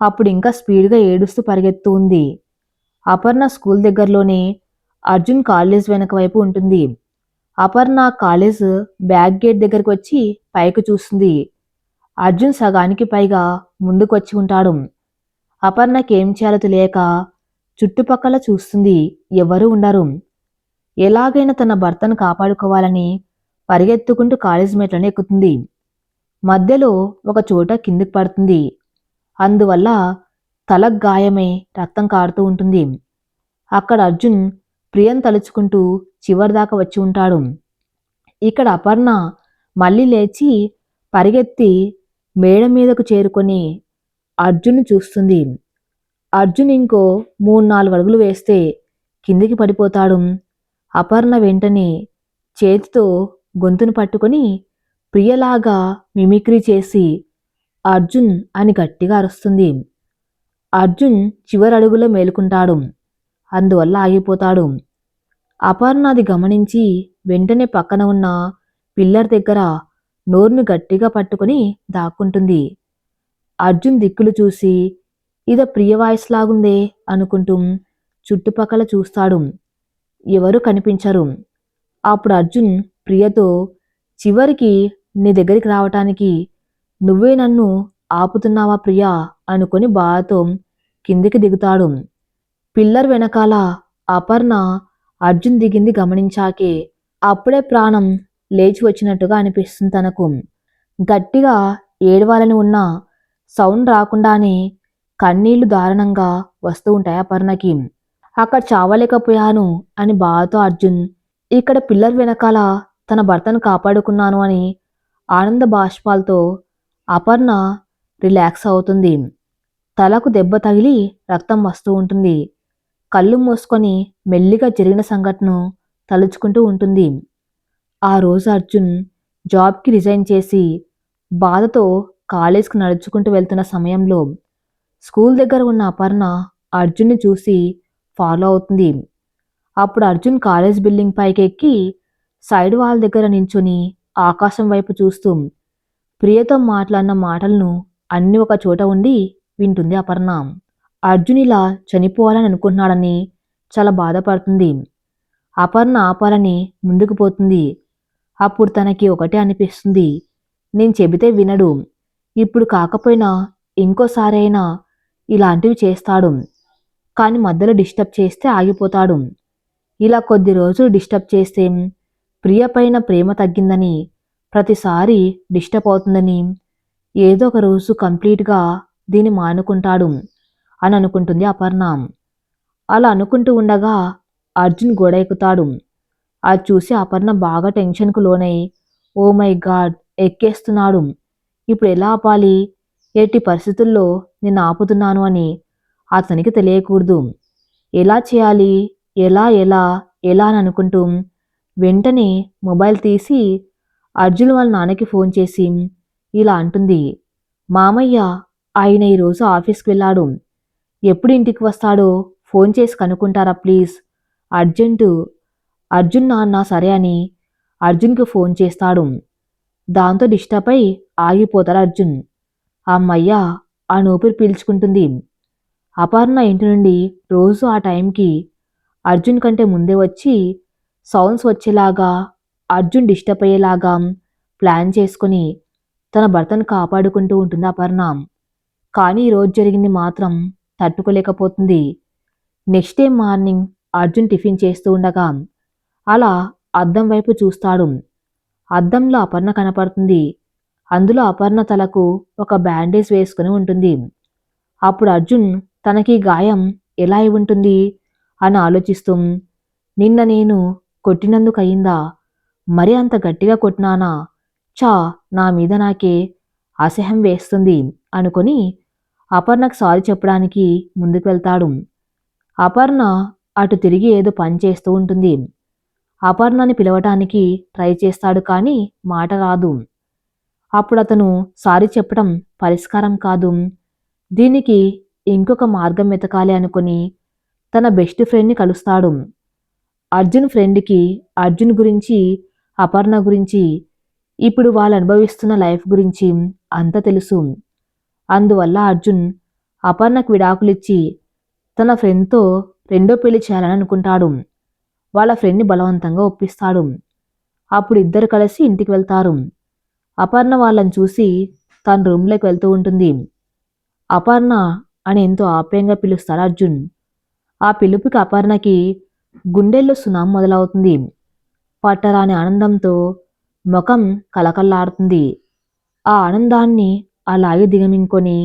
అప్పుడు ఇంకా స్పీడ్గా ఏడుస్తూ పరిగెత్తూ ఉంది. అపర్ణ స్కూల్ దగ్గరలోనే అర్జున్ కాలేజ్ వెనక వైపు ఉంటుంది. అపర్ణ కాలేజ్ బ్యాక్ గేట్ దగ్గరకు వచ్చి పైకి చూస్తుంది. అర్జున్ సగానికి పైగా ముందుకు వచ్చి ఉంటాడు. అపర్ణకి ఏం చేయాలో తెలియక చుట్టుపక్కల చూస్తుంది. ఎవరూ ఉండరు. ఎలాగైనా తన భర్తను కాపాడుకోవాలని పరిగెత్తుకుంటూ కాలేజ్ మెట్లను ఎక్కుతుంది. మధ్యలో ఒక చోట కిందికి పడుతుంది. అందువల్ల తలకు గాయమై రక్తం కారుతూ ఉంటుంది. అక్కడ అర్జున్ ప్రియను తలుచుకుంటూ చివరిదాకా వచ్చి ఉంటాడు. ఇక్కడ అపర్ణ మళ్ళీ లేచి పరిగెత్తి మేడ మీదకు చేరుకొని అర్జున్ని చూస్తుంది. అర్జున్ ఇంకో 3-4 అడుగులు వేస్తే కిందికి పడిపోతాడు. అపర్ణ వెంటనే చేతితో గొంతును పట్టుకొని ప్రియలాగా మిమిక్రీ చేసి అర్జున్ అని గట్టిగా అరుస్తుంది. అర్జున్ చివరి అడుగులో మేలుకుంటాడు. అందువల్ల ఆగిపోతాడు. అపర్ణ అది గమనించి వెంటనే పక్కన ఉన్న పిల్లర్ దగ్గర నోరును గట్టిగా పట్టుకొని దాక్కుంటుంది. అర్జున్ దిక్కులు చూసి ఇదో ప్రియ వాయిస్ లాగుందే అనుకుంటూ చుట్టుపక్కల చూస్తాడు. ఎవరూ కనిపించరు. అప్పుడు అర్జున్ ప్రియతో, చివరికి నీ దగ్గరికి రావటానికి నువ్వే నన్ను ఆపుతున్నావా ప్రియా అనుకొని బాధతో కిందికి దిగుతాడు. పిల్లర్ వెనకాల అపర్ణ అర్జున్ దిగింది గమనించాకే అప్పుడే ప్రాణం లేచి వచ్చినట్టుగా అనిపిస్తుంది తనకు. గట్టిగా ఏడవాలని ఉన్న సౌండ్ రాకుండానే కన్నీళ్లు దారుణంగా వస్తూ ఉంటాయి అపర్ణకి. అక్కడ చావలేకపోయాను అని బాధతో అర్జున్ ఇక్కడ పిల్లర్ వెనకాల తన భర్తను కాపాడుకున్నాను అని ఆనంద బాష్పాలతో అపర్ణ రిలాక్స్ అవుతుంది. తలకు దెబ్బ తగిలి రక్తం వస్తూ ఉంటుంది. కళ్ళు మూసుకొని మెల్లిగా జరిగిన సంఘటనను తలుచుకుంటూ ఉంటుంది. ఆ రోజు అర్జున్ జాబ్కి రిజైన్ చేసి బాధతో కాలేజ్కి నడుచుకుంటూ వెళ్తున్న సమయంలో స్కూల్ దగ్గర ఉన్న అపర్ణ అర్జున్ని చూసి ఫాలో అవుతుంది. అప్పుడు అర్జున్ కాలేజ్ బిల్డింగ్ పైకి ఎక్కి సైడ్ వాల్ దగ్గర నించుని ఆకాశం వైపు చూస్తూ ప్రియతో మాట్లాడిన మాటలను అన్ని ఒక చోట ఉండి వింటుంది అపర్ణ. అర్జున్ ఇలా చనిపోవాలని అనుకుంటున్నాడని చాలా బాధపడుతుంది. అపర్ణ ఆపాలని ముందుకు పోతుంది. అప్పుడు తనకి ఒకటే అనిపిస్తుంది, నేను చెబితే వినడు. ఇప్పుడు కాకపోయినా ఇంకోసారి అయినా ఇలాంటివి చేస్తాడు. కానీ మధ్యలో డిస్టర్బ్ చేస్తే ఆగిపోతాడు. ఇలా కొద్ది రోజులు డిస్టర్బ్ చేస్తే ప్రియ పైన ప్రేమ తగ్గిందని, ప్రతిసారి డిస్టర్బ్ అవుతుందని, ఏదో ఒక రోజు కంప్లీట్గా దీన్ని మానుకుంటాడు అని అనుకుంటుంది అపర్ణ. అలా అనుకుంటూ ఉండగా అర్జున్ గోడ ఎక్కుతాడు. అది చూసి అపర్ణ బాగా టెన్షన్కు లోనై ఓ మై గాడ్ ఎక్కేస్తున్నాడు, ఇప్పుడు ఎలా ఆపాలి, ఎట్టి పరిస్థితుల్లో నేను ఆపుతున్నాను అని అతనికి తెలియకూడదు. ఎలా చేయాలి, ఎలా ఎలా ఎలా అని అనుకుంటూ వెంటనే మొబైల్ తీసి అర్జున్ వాళ్ళ నాన్నకి ఫోన్ చేసి ఇలా అంటుంది, మామయ్య ఆయన ఈరోజు ఆఫీస్కి వెళ్ళాడు, ఎప్పుడు ఇంటికి వస్తాడో ఫోన్ చేసి కనుక్కుంటారా ప్లీజ్, అర్జెంటు. అర్జున్ నాన్న సరే అని అర్జున్కి ఫోన్ చేస్తాడు. దాంతో డిస్టర్బ్ అయి ఆగిపోతాడు అర్జున్. అమ్మయ్య అని ఊపిరి పీల్చుకుంటుంది. అపర్ణ ఇంటి నుండి రోజు ఆ టైంకి అర్జున్ కంటే ముందే వచ్చి సౌండ్స్ వచ్చేలాగా, అర్జున్ డిస్టర్బ్ అయ్యేలాగా ప్లాన్ చేసుకొని తన భర్తను కాపాడుకుంటూ ఉంటుంది అపర్ణ. కానీ ఈరోజు జరిగింది మాత్రం తట్టుకోలేకపోతుంది. Next day morning Arjun tiffin చేస్తూ ఉండగా అలా అద్దం వైపు చూస్తాడు. అద్దంలో అపర్ణ కనపడుతుంది. అందులో అపర్ణ తలకు ఒక బ్యాండేజ్ వేసుకుని ఉంటుంది. అప్పుడు అర్జున్ తనకి గాయం ఎలా అయి ఉంటుంది అని ఆలోచిస్తూ, నిన్న నేను కొట్టినందుకు అయిందా? మరి అంత గట్టిగా కొట్టినానా? చా, నా మీద నాకే అసహ్యం వేస్తుంది అనుకొని అపర్ణకు సారీ చెప్పడానికి ముందుకు వెళ్తాడు. అపర్ణ అటు తిరిగి ఏదో పని చేస్తూ ఉంటుంది. అపర్ణని పిలవటానికి ట్రై చేస్తాడు కానీ మాట రాదు. అప్పుడు అతను సారీ చెప్పడం పరిష్కారం కాదు, దీనికి ఇంకొక మార్గం వెతకాలి అనుకుని తన బెస్ట్ ఫ్రెండ్ని కలుస్తాడు. అర్జున్ ఫ్రెండ్కి అర్జున్ గురించి, అపర్ణ గురించి, ఇప్పుడు వాళ్ళు అనుభవిస్తున్న లైఫ్ గురించి అంత తెలుసు. అందువల్ల అర్జున్ అపర్ణకు విడాకులిచ్చి తన ఫ్రెండ్తో రెండో పెళ్లి చేయాలని అనుకుంటాడు. వాళ్ళ ఫ్రెండ్ని బలవంతంగా ఒప్పిస్తాడు. అప్పుడు ఇద్దరు కలిసి ఇంటికి వెళ్తారు. అపర్ణ వాళ్ళని చూసి తన రూమ్లోకి వెళ్తూ ఉంటుంది. అపర్ణ అని ఎంతో ఆప్యాయంగా పిలుస్తాడు అర్జున్. ఆ పిలుపుకి అపర్ణకి గుండెల్లో సునామీ మొదలవుతుంది. పట్టరాని ఆనందంతో ముఖం కలకల్లాడుతుంది. ఆ ఆనందాన్ని అలాగే దిగమింగుకొని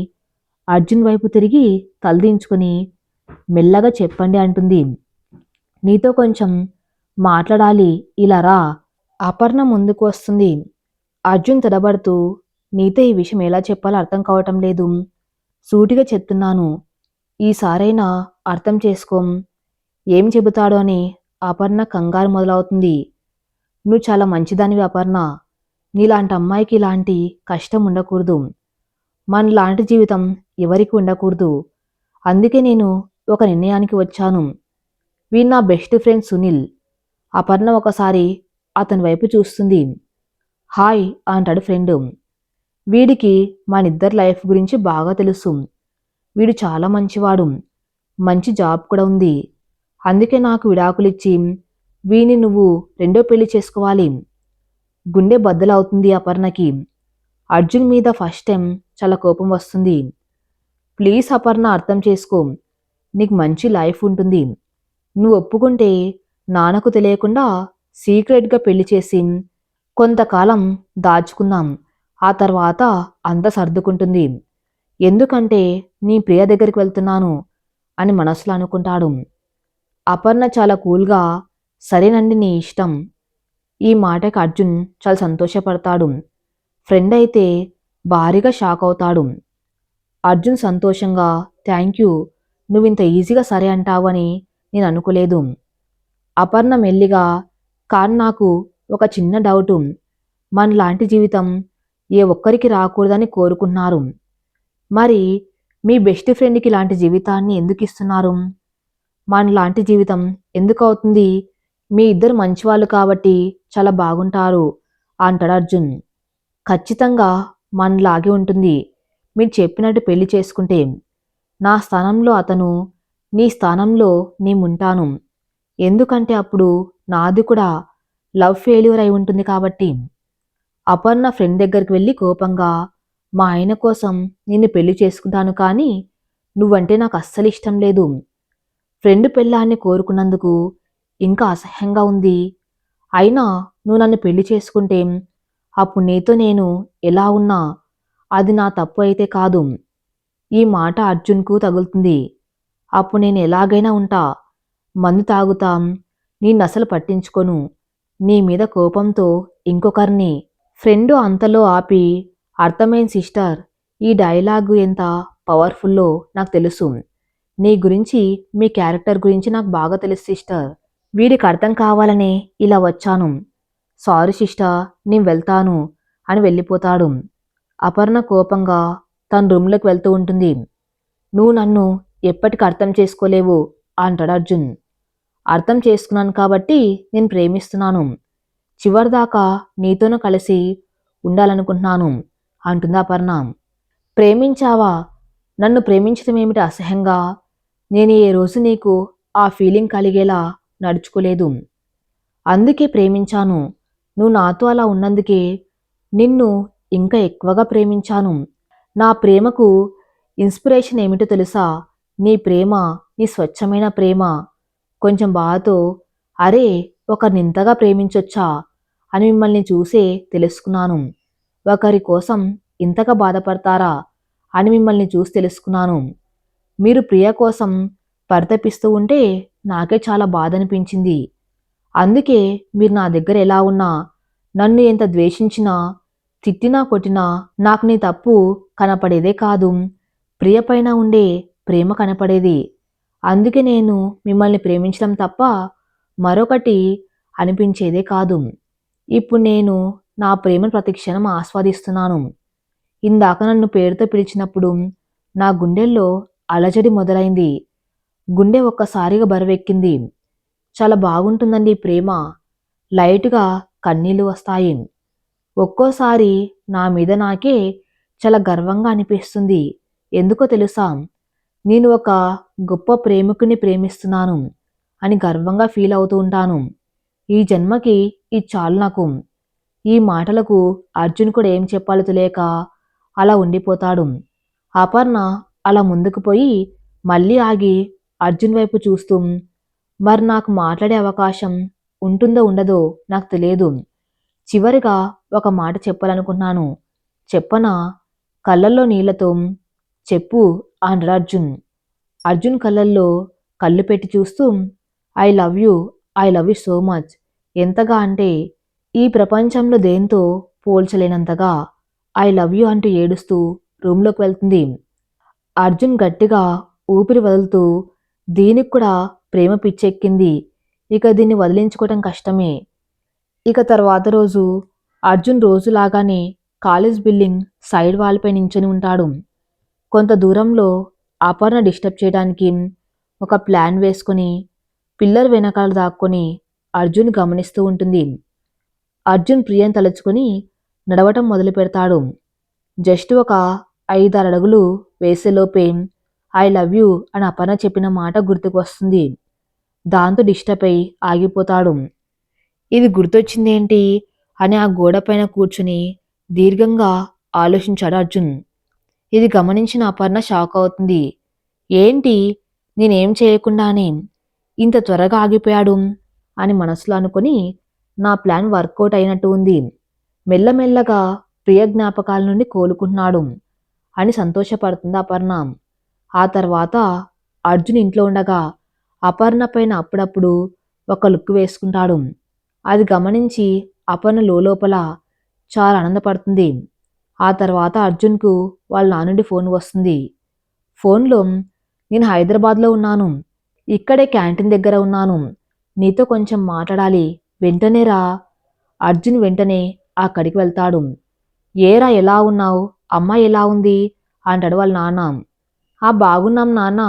అర్జున్ వైపు తిరిగి తలదించుకొని మెల్లగా చెప్పండి అంటుంది. నీతో కొంచెం మాట్లాడాలి, ఇలా రా. అపర్ణ ముందుకు వస్తుంది. అర్జున్ తడబడుతూ, నీతో ఈ విషయం ఎలా చెప్పాలో అర్థం కావటం లేదు. సూటిగా చెప్తున్నాను, ఈసారైనా అర్థం చేసుకోం. ఏం చెబుతాడో అని అపర్ణ కంగారు మొదలవుతుంది. నువ్వు చాలా మంచిదానివి అపర్ణ. నీలాంటి అమ్మాయికి ఇలాంటి కష్టం ఉండకూడదు. మనలాంటి జీవితం ఎవరికి ఉండకూడదు. అందుకే నేను ఒక నిర్ణయానికి వచ్చాను. వీడు నా బెస్ట్ ఫ్రెండ్ సునీల్. అపర్ణ ఒకసారి అతని వైపు చూస్తుంది. హాయ్ అంటాడు ఫ్రెండ్. వీడికి మనిద్దరి లైఫ్ గురించి బాగా తెలుసు. వీడు చాలా మంచివాడు. మంచి జాబ్ కూడా ఉంది. అందుకే నాకు విడాకులిచ్చి వీని నువ్వు రెండో పెళ్లి చేసుకోవాలి. గుండె బద్దలవుతుంది అపర్ణకి. అర్జున్ మీద ఫస్ట్ టైం చాలా కోపం వస్తుంది. ప్లీజ్ అపర్ణ, అర్థం చేసుకో. నీకు మంచి లైఫ్ ఉంటుంది. నువ్వు ఒప్పుకుంటే నాన్నకు తెలియకుండా సీక్రెట్గా పెళ్లి చేసి కొంతకాలం దాచుకుందాం. ఆ తర్వాత అంతా సర్దుకుంటుంది. ఎందుకంటే నీ ప్రియ దగ్గరికి వెళ్తున్నాను అని మనసులో అనుకుంటాడు. అపర్ణ చాలా కూల్గా, సరేనండి నీ ఇష్టం. ఈ మాటకి అర్జున్ చాలా సంతోషపడతాడు. ఫ్రెండ్ అయితే భారీగా షాక్ అవుతాడు. అర్జున్ సంతోషంగా, థ్యాంక్ యూ, నువ్వింత ఈజీగా సరే అంటావు అని నేను అనుకోలేదు. అపర్ణ మెల్లిగా, కానీ నాకు ఒక చిన్న డౌటు. మనలాంటి జీవితం ఏ ఒక్కరికి రాకూడదని కోరుకుంటున్నారు. మరి మీ బెస్ట్ ఫ్రెండ్కి ఇలాంటి జీవితాన్ని ఎందుకు ఇస్తున్నారు? మనలాంటి జీవితం ఎందుకు అవుతుంది? మీ ఇద్దరు మంచివాళ్ళు కాబట్టి చాలా బాగుంటారు అంటాడు అర్జున్. ఖచ్చితంగా మనలాగే ఉంటుంది. మీరు చెప్పినట్టు పెళ్లి చేసుకుంటే నా స్థానంలో అతను, నీ స్థానంలో నేనుంటాను. ఎందుకంటే అప్పుడు నాది కూడా లవ్ ఫెయిల్యూర్ అయి ఉంటుంది కాబట్టి. అపర్ణ ఫ్రెండ్ దగ్గరికి వెళ్ళి కోపంగా, మా ఆయన కోసం నిన్ను పెళ్లి చేసుకుంటాను కానీ నువ్వంటే నాకు అస్సలు ఇష్టం లేదు. ఫ్రెండ్ పెళ్ళాన్ని కోరుకున్నందుకు ఇంకా అసహ్యంగా ఉంది. అయినా నువ్వు నన్ను పెళ్లి చేసుకుంటే అప్పుడు నీతో నేను ఎలా ఉన్నా అది నా తప్పు అయితే కాదు. ఈ మాట అర్జున్కు తగులుతుంది. అప్పుడు నేను ఎలాగైనా ఉంటా. మందు తాగుతాం. నిన్నసలు పట్టించుకోను. నీ మీద కోపంతో ఇంకొకరిని. ఫ్రెండు అంతలో ఆపి, అర్థమైంది సిస్టర్. ఈ డైలాగు ఎంత పవర్ఫుల్లో నాకు తెలుసు. నీ గురించి, మీ క్యారెక్టర్ గురించి నాకు బాగా తెలుసు సిస్టర్. వీడికి అర్థం కావాలనే ఇలా వచ్చాను. సారీ సిస్టర్, నేను వెళ్తాను అని వెళ్ళిపోతాడు. అపర్ణ కోపంగా తన రూమ్లోకి వెళ్తూ ఉంటుంది. నువ్వు నన్ను ఎప్పటికి అర్థం చేసుకోలేవు అంటాడు అర్జున్. అర్థం చేసుకున్నాను కాబట్టి నేను ప్రేమిస్తున్నాను. చివరిదాకా నీతోనూ కలిసి ఉండాలనుకుంటున్నాను అంటుంది అపర్ణ. ప్రేమించావా? నన్ను ప్రేమించడం ఏమిటి అసహ్యంగా? నేను ఏ రోజు నీకు ఆ ఫీలింగ్ కలిగేలా నడుచుకోలేదు. అందుకే ప్రేమించాను. నువ్వు నాతో అలా ఉన్నందుకే నిన్ను ఇంకా ఎక్కువగా ప్రేమించాను. నా ప్రేమకు ఇన్స్పిరేషన్ ఏమిటో తెలుసా? నీ ప్రేమ, నీ స్వచ్ఛమైన ప్రేమ. కొంచెం బాధతో, అరే ఒకరినింతగా ప్రేమించొచ్చా అని మిమ్మల్ని చూసే తెలుసుకున్నాను. ఒకరి కోసం ఇంతగా బాధపడతారా అని మిమ్మల్ని చూసి తెలుసుకున్నాను. మీరు ప్రియ కోసం పరితపిస్తూ ఉంటే నాకే చాలా బాధ అనిపించింది. అందుకే మీరు నా దగ్గర ఎలా ఉన్నా, నన్ను ఎంత ద్వేషించినా, తిట్టినా కొట్టినా నాకు నీ తప్పు కనపడేదే కాదు. ప్రియపైన ఉండే ప్రేమ కనపడేది. అందుకే నేను మిమ్మల్ని ప్రేమించడం తప్ప మరొకటి అనిపించేదే కాదు. ఇప్పుడు నేను నా ప్రేమను ప్రతిక్షణం ఆస్వాదిస్తున్నాను. ఇందాక నన్ను పేరుతో పిలిచినప్పుడు నా గుండెల్లో అలజడి మొదలైంది. గుండె ఒక్కసారిగా బరువెక్కింది. చాలా బాగుంటుందండి ఈ ప్రేమ. లైట్‌గా కన్నీళ్లు వస్తాయి. ఒక్కోసారి నా మీద నాకే చాలా గర్వంగా అనిపిస్తుంది. ఎందుకో తెలుసా? నేను ఒక గొప్ప ప్రేమికుడిని ప్రేమిస్తున్నాను అని గర్వంగా ఫీల్ అవుతూ ఉంటాను. ఈ జన్మకి ఇది చాలు నాకు. ఈ మాటలకు అర్జున్ కూడా ఏం చెప్పాలో తెలియక అలా ఉండిపోతాడు. అపర్ణ అలా ముందుకు పోయి మళ్ళీ ఆగి అర్జున్ వైపు చూస్తూ, మరి నాకు మాట్లాడే అవకాశం ఉంటుందో ఉండదో నాకు తెలియదు. చివరిగా ఒక మాట చెప్పాలనుకున్నాను. చెప్పనా? కళ్ళల్లో నీళ్లతో చెప్పు అన్నాడు అర్జున్. అర్జున్ కళ్ళల్లో కళ్ళు పెట్టి చూస్తూ, I love you, I love you so much. ఎంతగా అంటే ఈ ప్రపంచంలో దేంతో పోల్చలేనంతగా ఐ లవ్ యూ అంటూ ఏడుస్తూ రూమ్లోకి వెళ్తుంది. అర్జున్ గట్టిగా ఊపిరి వదులుతూ, దీనికి కూడా ప్రేమ పిచ్చెక్కింది. ఇక దీన్ని వదిలించుకోవటం కష్టమే. ఇక తర్వాత రోజు అర్జున్ రోజులాగానే కాలేజ్ బిల్డింగ్ సైడ్ వాల్పై నించుని ఉంటాడు. కొంత దూరంలో అపర్ణ డిస్టర్బ్ చేయడానికి ఒక ప్లాన్ వేసుకుని పిల్లర్ వెనకాల దాక్కొని అర్జున్ గమనిస్తూ ఉంటుంది. అర్జున్ ప్రియని తలుచుకుని నడవటం మొదలు పెడతాడు. జస్ట్ ఒక 5-6 అడుగులు వేసేలోపే ఐ లవ్ యూ అని అపర్ణ చెప్పిన మాట గుర్తుకు వస్తుంది. దాంతో డిస్టర్బ్ అయి ఆగిపోతాడు. ఇది గుర్తొచ్చిందేంటి అని ఆ గోడపైన కూర్చుని దీర్ఘంగా ఆలోచించాడు అర్జున్. ఇది గమనించిన అపర్ణ షాక్ అవుతుంది. ఏంటి, నేనేం చేయకుండానే ఇంత త్వరగా ఆగిపోయాడు అని మనసులో అనుకుని నా ప్లాన్ వర్కౌట్ అయినట్టు ఉంది. మెల్లమెల్లగా ప్రియ జ్ఞాపకాల నుండి కోలుకుంటున్నాడు అని సంతోషపడుతుంది అపర్ణ. ఆ తర్వాత అర్జున్ ఇంట్లో ఉండగా అపర్ణ పైన అప్పుడప్పుడు ఒక లుక్ వేసుకుంటాడు. అది గమనించి అపర్ణ లోపల చాలా ఆనందపడుతుంది. ఆ తర్వాత అర్జున్కు వాళ్ళ నాన్న నుండి ఫోన్ వస్తుంది. ఫోన్లో, నేను హైదరాబాద్లో ఉన్నాను, ఇక్కడే క్యాంటీన్ దగ్గర ఉన్నాను, నీతో కొంచెం మాట్లాడాలి, వెంటనే రా. అర్జున్ వెంటనే అక్కడికి వెళ్తాడు. ఏరా ఎలా ఉన్నావు, అమ్మ ఎలా ఉంది అంటాడు వాళ్ళ నాన్న. ఆ బాగున్నాం నాన్న,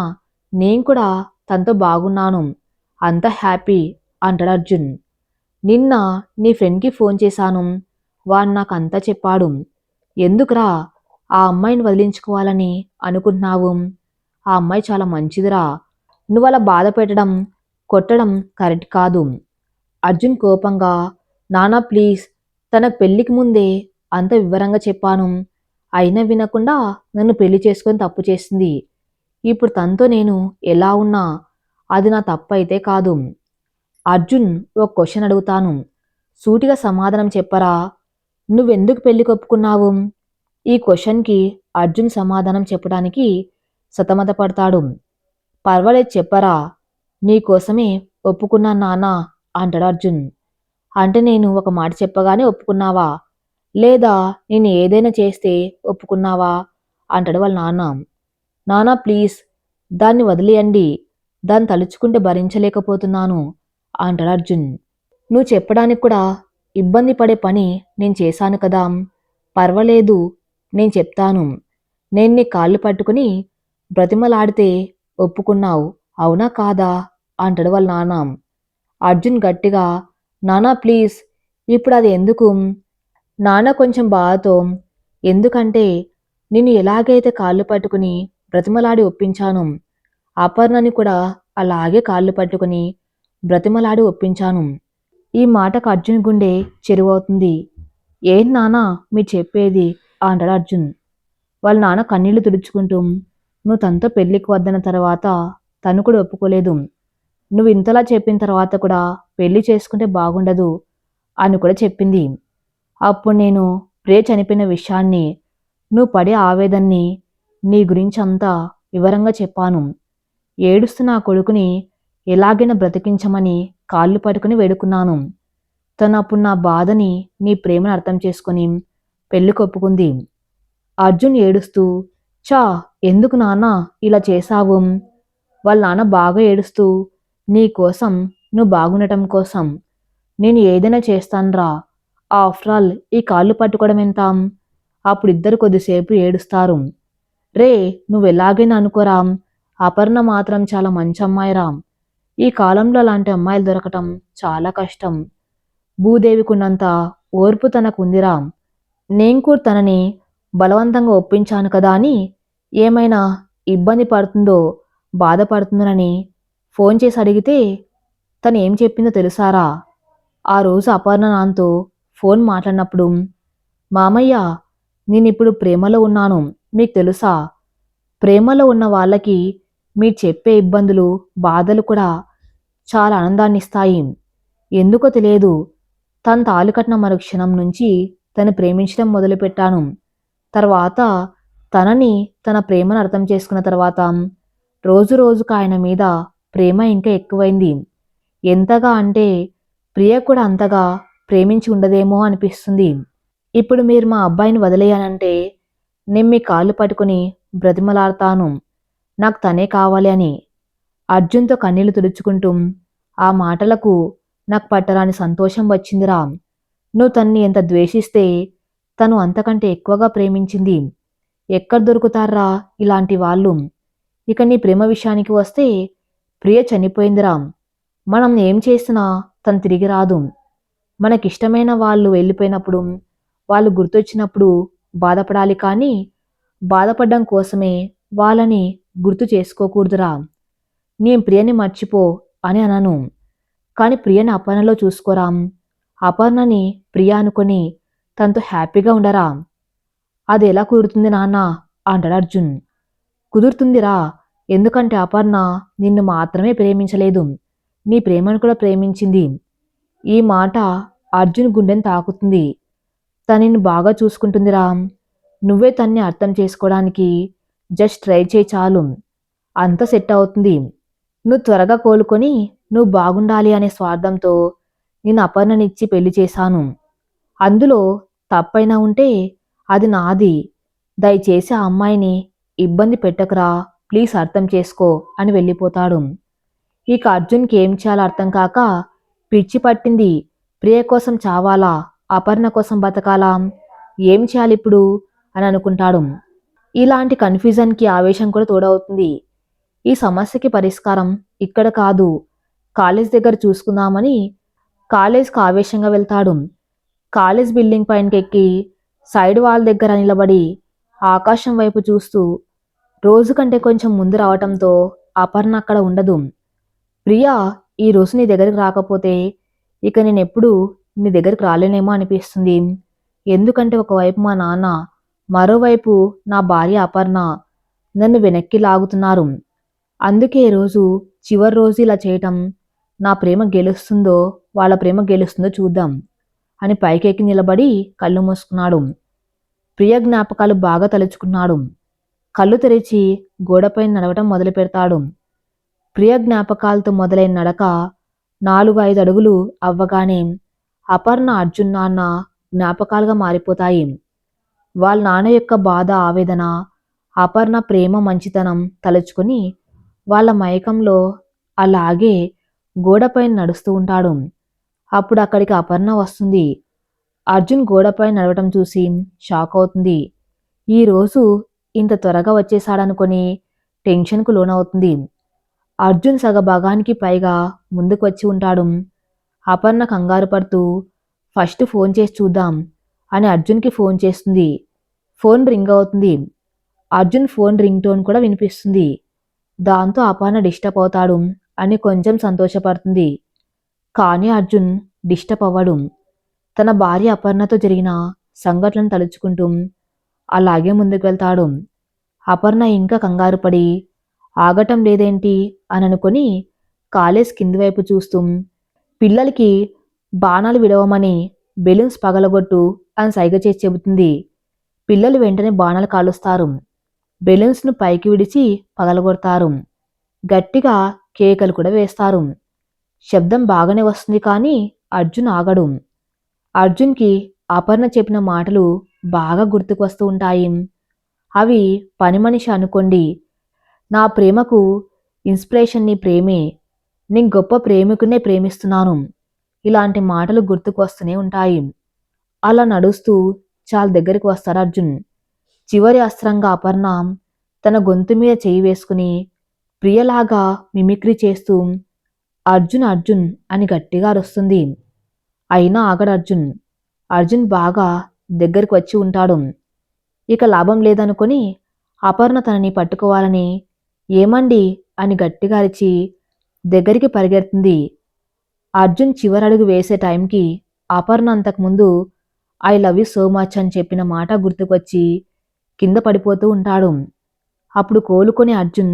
నేను కూడా తనతో బాగున్నాను, అంతా హ్యాపీ అంటాడు అర్జున్. నిన్న నీ ఫ్రెండ్కి ఫోన్ చేశాను, వాడు నాకు అంతా చెప్పాడు. ఎందుకురా ఆ అమ్మాయిని వదిలించుకోవాలని అనుకుంటున్నావు? ఆ అమ్మాయి చాలా మంచిదిరా. నువ్వు అలా బాధ పెట్టడం, కొట్టడం కరెక్ట్ కాదు. అర్జున్ కోపంగా, నానా ప్లీజ్, తన పెళ్లికి ముందే అంత వివరంగా చెప్పాను, అయినా వినకుండా నన్ను పెళ్లి చేసుకొని తప్పు చేసింది. ఇప్పుడు తనతో నేను ఎలా ఉన్నా అది నా తప్పు అయితే కాదు. అర్జున్, ఒక క్వశ్చన్ అడుగుతాను, సూటిగా సమాధానం చెప్పరా. నువ్వెందుకు పెళ్లికి ఒప్పుకున్నావు? ఈ క్వశ్చన్కి అర్జున్ సమాధానం చెప్పడానికి సతమతపడతాడు. పర్వాలేదు చెప్పరా, నీకోసమే ఒప్పుకున్నాను నాన్న అంటాడు అర్జున్. అంటే నేను ఒక మాట చెప్పగానే ఒప్పుకున్నావా, లేదా నేను ఏదైనా చేస్తే ఒప్పుకున్నావా అంటాడు వాళ్ళ నాన్న. నాన్న ప్లీజ్, దాన్ని వదిలేయండి, దాన్ని తలుచుకుంటే భరించలేకపోతున్నాను అంటాడు అర్జున్. నువ్వు చెప్పడానికి కూడా ఇబ్బంది పడే పని నేను చేశాను కదా, పర్వాలేదు, నేను చెప్తాను. నేను నీ కాళ్ళు పట్టుకుని బ్రతిమలాడితే ఒప్పుకున్నావు, అవునా కాదా అంటాడు వాళ్ళ నాన్న. అర్జున్ గట్టిగా, నానా ప్లీజ్, ఇప్పుడు అది ఎందుకు? నాన్న కొంచెం బాధతో, ఎందుకంటే నేను ఎలాగైతే కాళ్ళు పట్టుకుని బ్రతిమలాడి ఒప్పించాను, అపర్ణని కూడా అలాగే కాళ్ళు పట్టుకుని బ్రతిమలాడి ఒప్పించాను. ఈ మాటకు అర్జున్ గుండె చెరువవుతుంది. ఏం నానా మీరు చెప్పేది అంటాడు అర్జున్. వాళ్ళ నాన్న కన్నీళ్లు తుడుచుకుంటూ, నువ్వు తనతో పెళ్లికి వద్దన్న తర్వాత తను కూడా ఒప్పుకోలేదు. నువ్వు ఇంతలా చెప్పిన తర్వాత కూడా పెళ్లి చేసుకుంటే బాగుండదు అని కూడా చెప్పింది. అప్పుడు నేను ప్రియ చనిపోయిన విషయాన్ని, నువ్వు పడే ఆవేదన్ని, నీ గురించి అంతా వివరంగా చెప్పాను. ఏడుస్తున్న ఆ కొడుకుని ఎలాగైనా బ్రతికించమని కాళ్ళు పట్టుకుని వేడుకున్నాను. తను అప్పుడు నా బాధని, నీ ప్రేమను అర్థం చేసుకుని పెళ్లికి ఒప్పుకుంది. అర్జున్ ఏడుస్తూ, చా ఎందుకు నాన్న ఇలా చేశావు? వాళ్ళ నాన్న బాగా ఏడుస్తూ, నీ కోసం, నువ్వు బాగుండటం కోసం నేను ఏదైనా చేస్తానురా. ఆఫ్టర్ ఆల్ ఈ కాళ్ళు పట్టుకోవడం ఎంత? అప్పుడు ఇద్దరు కొద్దిసేపు ఏడుస్తారు. రే నువ్వెలాగైనా అనుకోరా, అపర్ణ మాత్రం చాలా మంచి అమ్మాయిరా. ఈ కాలంలో అలాంటి అమ్మాయిలు దొరకటం చాలా కష్టం. భూదేవికున్నంత ఓర్పు తనకుందిరా. నేను కూడా తనని బలవంతంగా ఒప్పించాను కదా అని ఏమైనా ఇబ్బంది పడుతుందో బాధపడుతుందోనని ఫోన్ చేసి అడిగితే తను ఏం చెప్పిందో తెలుసారా? ఆ రోజు అపర్ణ నాన్నతో ఫోన్ మాట్లాడినప్పుడు, మామయ్య నేనిప్పుడు ప్రేమలో ఉన్నాను, మీకు తెలుసా? ప్రేమలో ఉన్న వాళ్ళకి మీరు చెప్పే ఇబ్బందులు, బాధలు కూడా చాలా ఆనందాన్నిస్తాయి. ఎందుకో తెలియదు, తను తాళి కట్టిన మరుక్షణం నుంచి తను ప్రేమించడం మొదలుపెట్టాను. తర్వాత తనని, తన ప్రేమను అర్థం చేసుకున్న తర్వాత రోజు రోజుకు ఆయన మీద ప్రేమ ఇంకా ఎక్కువైంది. ఎంతగా అంటే ప్రియ కూడా అంతగా ప్రేమించి ఉండదేమో అనిపిస్తుంది. ఇప్పుడు మీరు మా అబ్బాయిని వదిలేయాలంటే నేను మీ కాళ్ళు పట్టుకుని బ్రతిమలాడతాను, నాకు తనే కావాలి అని. అర్జున్తో కన్నీళ్లు తుడుచుకుంటూ, ఆ మాటలకు నాకు పట్టరాని సంతోషం వచ్చిందిరా. నువ్వు తన్ని ఎంత ద్వేషిస్తే తను అంతకంటే ఎక్కువగా ప్రేమించింది. ఎక్కడ దొరుకుతారా ఇలాంటి వాళ్ళు? ఇక నీ ప్రేమ విషయానికి వస్తే ప్రియ చనిపోయిందిరా. మనం ఏం చేసినా తను తిరిగి రాదు. మనకిష్టమైన వాళ్ళు వెళ్ళిపోయినప్పుడు, వాళ్ళు గుర్తొచ్చినప్పుడు బాధపడాలి కానీ బాధపడడం కోసమే వాళ్ళని గుర్తు చేసుకోకూడదురా. నేను ప్రియని మర్చిపో అని అనను, కానీ ప్రియని అపర్ణలో చూసుకోరా. అపర్ణని ప్రియ అనుకొని తనతో హ్యాపీగా ఉండరా. అది ఎలా కుదురుతుంది నాన్న అంటాడు అర్జున్. కుదురుతుందిరా, ఎందుకంటే అపర్ణ నిన్ను మాత్రమే ప్రేమించలేదు, నీ ప్రేమను కూడా ప్రేమించింది. ఈ మాట అర్జున్ గుండెని తాకుతుంది. తను నిన్ను బాగా చూసుకుంటుందిరా. నువ్వే తన్ని అర్థం చేసుకోవడానికి జస్ట్ ట్రై చేయి చాలు, అంత సెట్ అవుతుంది. నువ్వు త్వరగా కోలుకొని నువ్వు బాగుండాలి అనే స్వార్థంతో నేను అపర్ణనిచ్చి పెళ్లి చేశాను. అందులో తప్పైనా ఉంటే అది నాది. దయచేసి ఆ అమ్మాయిని ఇబ్బంది పెట్టకురా, ప్లీజ్ అర్థం చేసుకో అని వెళ్ళిపోతాడు. ఇక అర్జున్కి ఏం చేయాలో అర్థం కాక పిచ్చి పట్టింది. ప్రియ కోసం చావాలా, అపర్ణ కోసం బతకాలా, ఏం చేయాలి ఇప్పుడు అని అనుకుంటాడు. ఇలాంటి కన్ఫ్యూజన్కి ఆవేశం కూడా తోడవుతుంది. ఈ సమస్యకి పరిష్కారం ఇక్కడ కాదు, కాలేజ్ దగ్గర చూసుకుందామని కాలేజ్కి ఆవేశంగా వెళ్తాడు. కాలేజ్ బిల్డింగ్ పైనకి ఎక్కి సైడ్ వాల్ దగ్గర నిలబడి ఆకాశం వైపు చూస్తూ, రోజు కంటే కొంచెం ముందు రావటంతో అపర్ణ అక్కడ ఉండదు. ప్రియా ఈ రోజు నీ దగ్గరికి రాకపోతే ఇక నేనెప్పుడు నీ దగ్గరికి రాలేనేమో అనిపిస్తుంది. ఎందుకంటే ఒకవైపు మా నాన్న, మరోవైపు నా భార్య అపర్ణ నన్ను వెనక్కి లాగుతున్నారు. అందుకే రోజు చివరి రోజు ఇలా చేయటం. నా ప్రేమ గెలుస్తుందో వాళ్ళ ప్రేమ గెలుస్తుందో చూద్దాం అని పైకెక్కి నిలబడి కళ్ళు మూసుకున్నాడు. ప్రియ జ్ఞాపకాలు బాగా తలుచుకున్నాడు. కళ్ళు తెరిచి గోడపై నడవటం మొదలు పెడతాడు. ప్రియ జ్ఞాపకాలతో మొదలైన నడక 4-5 అడుగులు అవ్వగానే అపర్ణ, అర్జున్ నాన్న జ్ఞాపకాలుగా మారిపోతాయి. వాళ్ళ నాన్న యొక్క బాధ, ఆవేదన, అపర్ణ ప్రేమ, మంచితనం తలుచుకొని వాళ్ళ మైకంలో అలాగే గోడపైన నడుస్తూ ఉంటాడు. అప్పుడు అక్కడికి అపర్ణ వస్తుంది. అర్జున్ గోడపై నడవటం చూసి షాక్ అవుతుంది. ఈరోజు ఇంత త్వరగా వచ్చేసాడనుకొని టెన్షన్కు లోనవుతుంది. అర్జున్ సగభాగానికి పైగా ముందుకు వచ్చి ఉంటాడు. అపర్ణ కంగారు పడుతూ ఫస్ట్ ఫోన్ చేసి చూద్దాం అని అర్జున్కి ఫోన్ చేస్తుంది. ఫోన్ రింగ్ అవుతుంది. అర్జున్ ఫోన్ రింగ్ టోన్ కూడా వినిపిస్తుంది. దాంతో అపర్ణ డిస్టర్బ్ అవుతాడు అని కొంచెం సంతోషపడుతుంది. కానీ అర్జున్ డిస్టర్బ్ అవ్వడు. తన భార్య అపర్ణతో జరిగిన సంఘటనలను తలుచుకుంటూ అలాగే ముందుకు వెళ్తాడు. అపర్ణ ఇంకా కంగారు పడి ఆగటం లేదేంటి అని అనుకుని కాలేజ్ కింది వైపు చూస్తూ పిల్లలకి బాణాలు విడవమని బెలూన్స్ పగలగొట్టు అని సైగ చేసి చెబుతుంది. పిల్లలు వెంటనే బాణాలు కాలుస్తారు. బెలూన్స్ను పైకి విడిచి పగలగొడతారు. గట్టిగా కేకలు కూడా వేస్తారు. శబ్దం బాగానే వస్తుంది కానీ అర్జున్ ఆగడు. అర్జున్కి అపర్ణ చెప్పిన మాటలు బాగా గుర్తుకు వస్తూ ఉంటాయి. అవి పని మనిషి అనుకోండి, నా ప్రేమకు ఇన్స్పిరేషన్ నీ ప్రేమే, నీ గొప్ప ప్రేమికునే ప్రేమిస్తున్నాను, ఇలాంటి మాటలు గుర్తుకు వస్తూనే ఉంటాయి. అలా నడుస్తూ చాలా దగ్గరికి వస్తాడు అర్జున్. చివరి అస్త్రంగా అపర్ణ తన గొంతు మీద చేయి వేసుకుని ప్రియలాగా మిమిక్రీ చేస్తూ అర్జున్ అర్జున్ అని గట్టిగా అరుస్తుంది. అయినా ఆగడు అర్జున్. అర్జున్ బాగా దగ్గరికి వచ్చి ఉంటాడు. ఇక లాభం లేదనుకొని అపర్ణ తనని పట్టుకోవాలని ఏమండి అని గట్టిగా అరిచి దగ్గరికి పరిగెడుతుంది. అర్జున్ చివరడుగు వేసే టైంకి అపర్ణ అంతకుముందు I love you so much అని చెప్పిన మాట గుర్తుకొచ్చి కింద పడిపోతూ ఉంటాడు. అప్పుడు కోలుకొని అర్జున్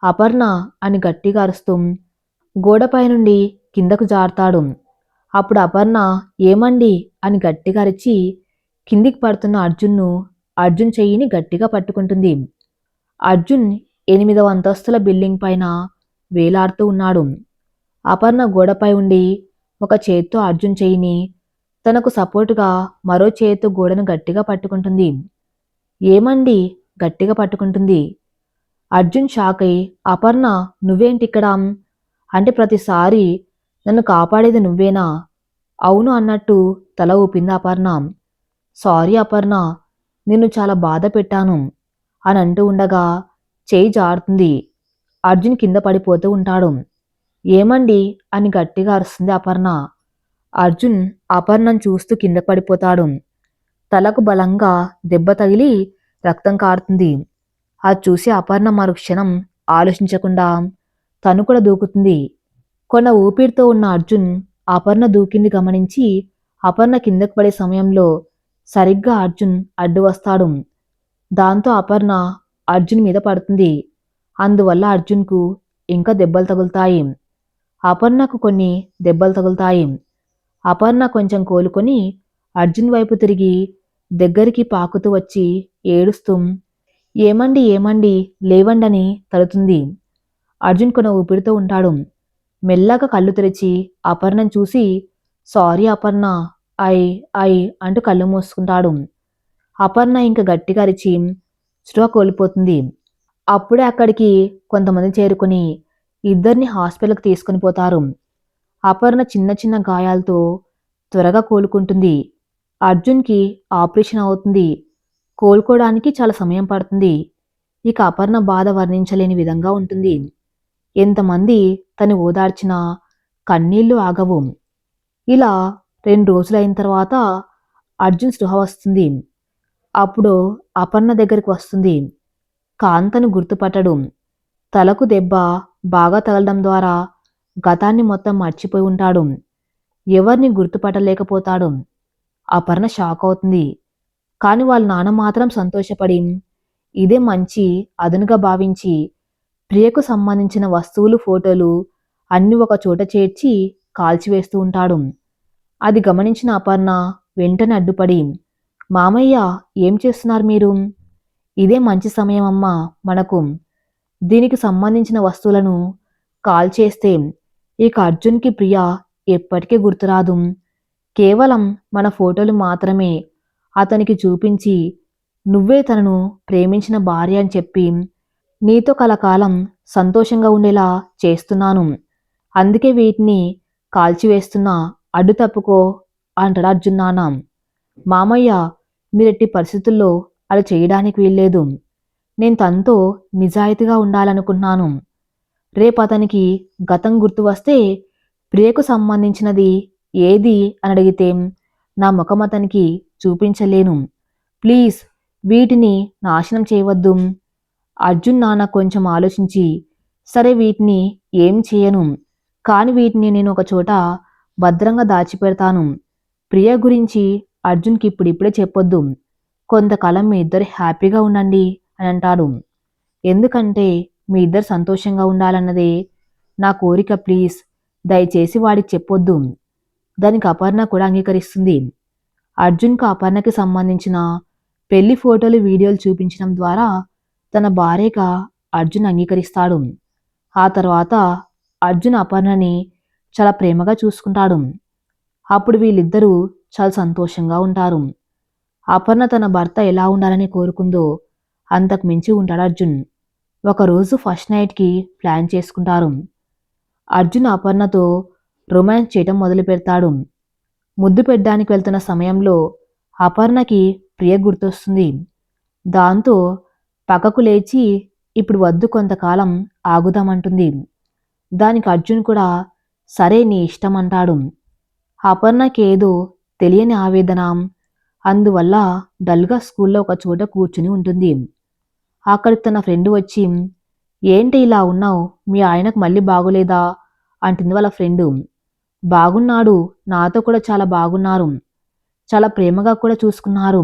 అపర్ణ అని గట్టిగా అరుస్తూ గోడపై నుండి కిందకు జారుతాడు. అప్పుడు అపర్ణ ఏమండి అని గట్టిగా అరిచి కిందికి పడుతున్న అర్జున్ చెయ్యిని గట్టిగా పట్టుకుంటుంది. అర్జున్ 8వ అంతస్తుల బిల్డింగ్ పైన వేలాడుతూ ఉన్నాడు. అపర్ణ గోడపై ఉండి ఒక చేత్తో అర్జున్ చెయ్యిని, తనకు సపోర్టుగా మరో చేత్తో గోడను గట్టిగా పట్టుకుంటుంది. ఏమండి గట్టిగా పట్టుకుంటుంది. అర్జున్ షాక్ అయి అపర్ణ నువ్వేంటిక్కడ అంటే ప్రతిసారి నన్ను కాపాడేది నువ్వేనా? అవును అన్నట్టు తల ఊపింది అపర్ణ. సారీ అపర్ణ, నిన్ను చాలా బాధ పెట్టాను అని అంటూ ఉండగా చేయి జారుతుంది. అర్జున్ కింద పడిపోతూ ఉంటాడు. ఏమండి అని గట్టిగా అరుస్తుంది అపర్ణ. అర్జున్ అపర్ణను చూస్తూ కింద పడిపోతాడు. తలకు బలంగా దెబ్బ తగిలి రక్తం కారుతుంది. అది చూసి అపర్ణ మరుక్షణం ఆలోచించకుండా తను కూడా దూకుతుంది. కొన్న ఊపిరితో ఉన్న అర్జున్ అపర్ణ దూకింది గమనించి అపర్ణ కిందకు పడే సమయంలో సరిగ్గా అర్జున్ అడ్డు వస్తాడు. దాంతో అపర్ణ అర్జున్ మీద పడుతుంది. అందువల్ల అర్జున్కు ఇంకా దెబ్బలు తగులుతాయి. అపర్ణకు కొన్ని దెబ్బలు తగులుతాయి. అపర్ణ కొంచెం కోలుకొని అర్జున్ వైపు తిరిగి దగ్గరికి పాకుతూ వచ్చి ఏడుస్తూ ఏమండి ఏమండి లేవండని తడుతుంది. అర్జున్ కొన ఊపిరితో ఉంటాడు. మెల్లగా కళ్ళు తెరిచి అపర్ణను చూసి సారీ అపర్ణ, ఐ ఐ అంటూ కళ్ళు మూసుకుంటాడు. అపర్ణ ఇంక గట్టిగా అరిచి స్పృహ కోల్పోతుంది. అప్పుడే అక్కడికి కొంతమంది చేరుకుని ఇద్దరిని హాస్పిటల్కి తీసుకుని పోతారు. అపర్ణ చిన్న చిన్న గాయాలతో త్వరగా కోలుకుంటుంది. అర్జున్కి ఆపరేషన్ అవుతుంది. కోలుకోవడానికి చాలా సమయం పడుతుంది. ఇక అపర్ణ బాధ వర్ణించలేని విధంగా ఉంటుంది. ఎంతమంది తను ఓదార్చినా కన్నీళ్లు ఆగవు. ఇలా 2 రోజులైన తర్వాత అర్జున్ స్పృహ వస్తుంది. అప్పుడు అపర్ణ దగ్గరికి వస్తుంది. కాంతను గుర్తుపట్టడు. తలకు దెబ్బ బాగా తగలడం ద్వారా గతాన్ని మొత్తం మర్చిపోయి ఉంటాడు. ఎవరిని గుర్తుపట్టలేకపోతాడు. అపర్ణ షాక్ అవుతుంది. కాని వాళ్ళ నాన్న మాత్రం సంతోషపడి ఇదే మంచి అదునుగా భావించి ప్రియకు సంబంధించిన వస్తువులు ఫోటోలు అన్ని ఒక చోట చేర్చి కాల్చివేస్తూ ఉంటాడు. అది గమనించిన అపర్ణ వెంటనే అడ్డుపడి మామయ్య ఏం చేస్తున్నారు మీరు? ఇదే మంచి సమయం అమ్మా మనకు. దీనికి సంబంధించిన వస్తువులను కాల్చేస్తే ఇక అర్జున్కి ప్రియ ఎప్పటికీ గుర్తురాదు. కేవలం మన ఫోటోలు మాత్రమే అతనికి చూపించి నువ్వే తనను ప్రేమించిన భార్య అని చెప్పి నీతో కలకాలం సంతోషంగా ఉండేలా చేస్తున్నాను. అందుకే వీటిని కాల్చివేస్తున్నా, అడ్డు తప్పుకో అంటాడు అర్జున్ నాన్న. మామయ్య మీరెట్టి పరిస్థితుల్లో అలా చేయడానికి వీల్లేదు. నేను తనతో నిజాయితీగా ఉండాలనుకుంటున్నాను. రేపు అతనికి గతం గుర్తు వస్తే ప్రియకు సంబంధించినది ఏది అని అడిగితే నా ముఖం అతనికి చూపించలేను. ప్లీజ్ వీటిని నాశనం చేయవద్దు. అర్జున్ నాన్న కొంచెం ఆలోచించి సరే వీటిని ఏం చేయను, కాని వీటిని నేను ఒక చోట భద్రంగా దాచిపెడతాను. ప్రియ గురించి అర్జున్కి ఇప్పుడిప్పుడే చెప్పొద్దు. కొంతకాలం మీ ఇద్దరు హ్యాపీగా ఉండండి అని అంటాడు. ఎందుకంటే మీ ఇద్దరు సంతోషంగా ఉండాలన్నదే నా కోరిక. ప్లీజ్ దయచేసి వాడికి చెప్పొద్దు. దానికి అపర్ణ కూడా అంగీకరిస్తుంది. అర్జున్కు అపర్ణకి సంబంధించిన పెళ్లి ఫోటోలు వీడియోలు చూపించడం ద్వారా తన భార్యగా అర్జున్ అంగీకరిస్తాడు. ఆ తర్వాత అర్జున్ అపర్ణని చాలా ప్రేమగా చూసుకుంటాడు. అప్పుడు వీళ్ళిద్దరూ చాలా సంతోషంగా ఉంటారు. అపర్ణ తన భర్త ఎలా ఉండాలని కోరుకుందో అంతకు మించి ఉంటాడు అర్జున్. ఒకరోజు ఫస్ట్ నైట్కి ప్లాన్ చేసుకుంటారు. అర్జున్ అపర్ణతో రొమాన్స్ చేయటం మొదలు పెడతాడు. ముద్దు పెట్టడానికి వెళ్తున్న సమయంలో అపర్ణకి ప్రియ గుర్తొస్తుంది. దాంతో పక్కకు లేచి ఇప్పుడు వద్దు, కొంతకాలం ఆగుదామంటుంది. దానికి అర్జున్ కూడా సరే నీ ఇష్టం అంటాడు. అపర్ణకి ఏదో తెలియని ఆవేదన, అందువల్ల డల్గా స్కూల్లో ఒక చోట కూర్చుని ఉంటుంది. అక్కడికి తన ఫ్రెండ్ వచ్చి, ఏంటి ఇలా ఉన్నావు, మీ ఆయనకు మళ్ళీ బాగోలేదా అంటుంది వాళ్ళ ఫ్రెండు. బాగున్నాడు, నాతో కూడా చాలా బాగున్నారు, చాలా ప్రేమగా కూడా చూసుకున్నారు.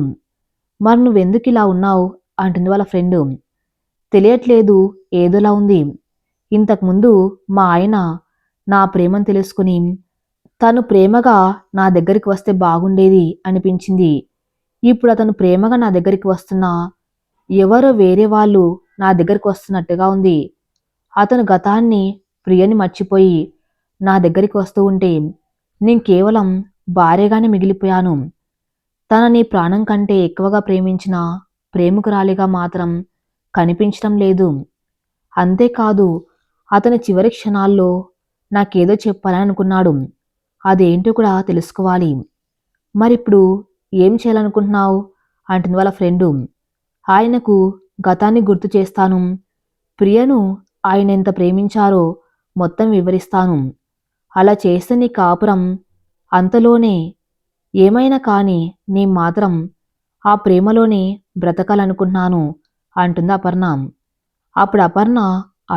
మరి నువ్వెందుకు ఇలా ఉన్నావు అంటుంది వాళ్ళ ఫ్రెండు. తెలియట్లేదు, ఏదోలా ఉంది. ఇంతకుముందు మా ఆయన నా ప్రేమను తెలుసుకుని తను ప్రేమగా నా దగ్గరికి వస్తే బాగుండేది అనిపించింది. ఇప్పుడు అతను ప్రేమగా నా దగ్గరికి వస్తున్నా ఎవరో వేరే వాళ్ళు నా దగ్గరికి వస్తున్నట్టుగా ఉంది. అతను గతాన్ని, ప్రియని మర్చిపోయి నా దగ్గరికి వస్తూ ఉంటే నేను కేవలం భార్యగానే మిగిలిపోయాను. తనని ప్రాణం కంటే ఎక్కువగా ప్రేమించిన ప్రేమికురాలిగా మాత్రం కనిపించడం లేదు. అంతేకాదు అతని చివరి క్షణాల్లో నాకేదో చెప్పాలని అనుకున్నాడు. అదేంటో కూడా తెలుసుకోవాలి. మరిప్పుడు ఏం చేయాలనుకుంటున్నావు అంటుంది వాళ్ళ ఫ్రెండు. ఆయనకు గతాన్ని గుర్తు చేస్తాను. ప్రియను ఆయన ఎంత ప్రేమించారో మొత్తం వివరిస్తాను. అలా చేస్తే నీ కాపురం అంతలోనే ఏమైనా కానీ నీ మాత్రం ఆ ప్రేమలోనే బ్రతకాలనుకుంటున్నాను అంటుంది అపర్ణ. అప్పుడు అపర్ణ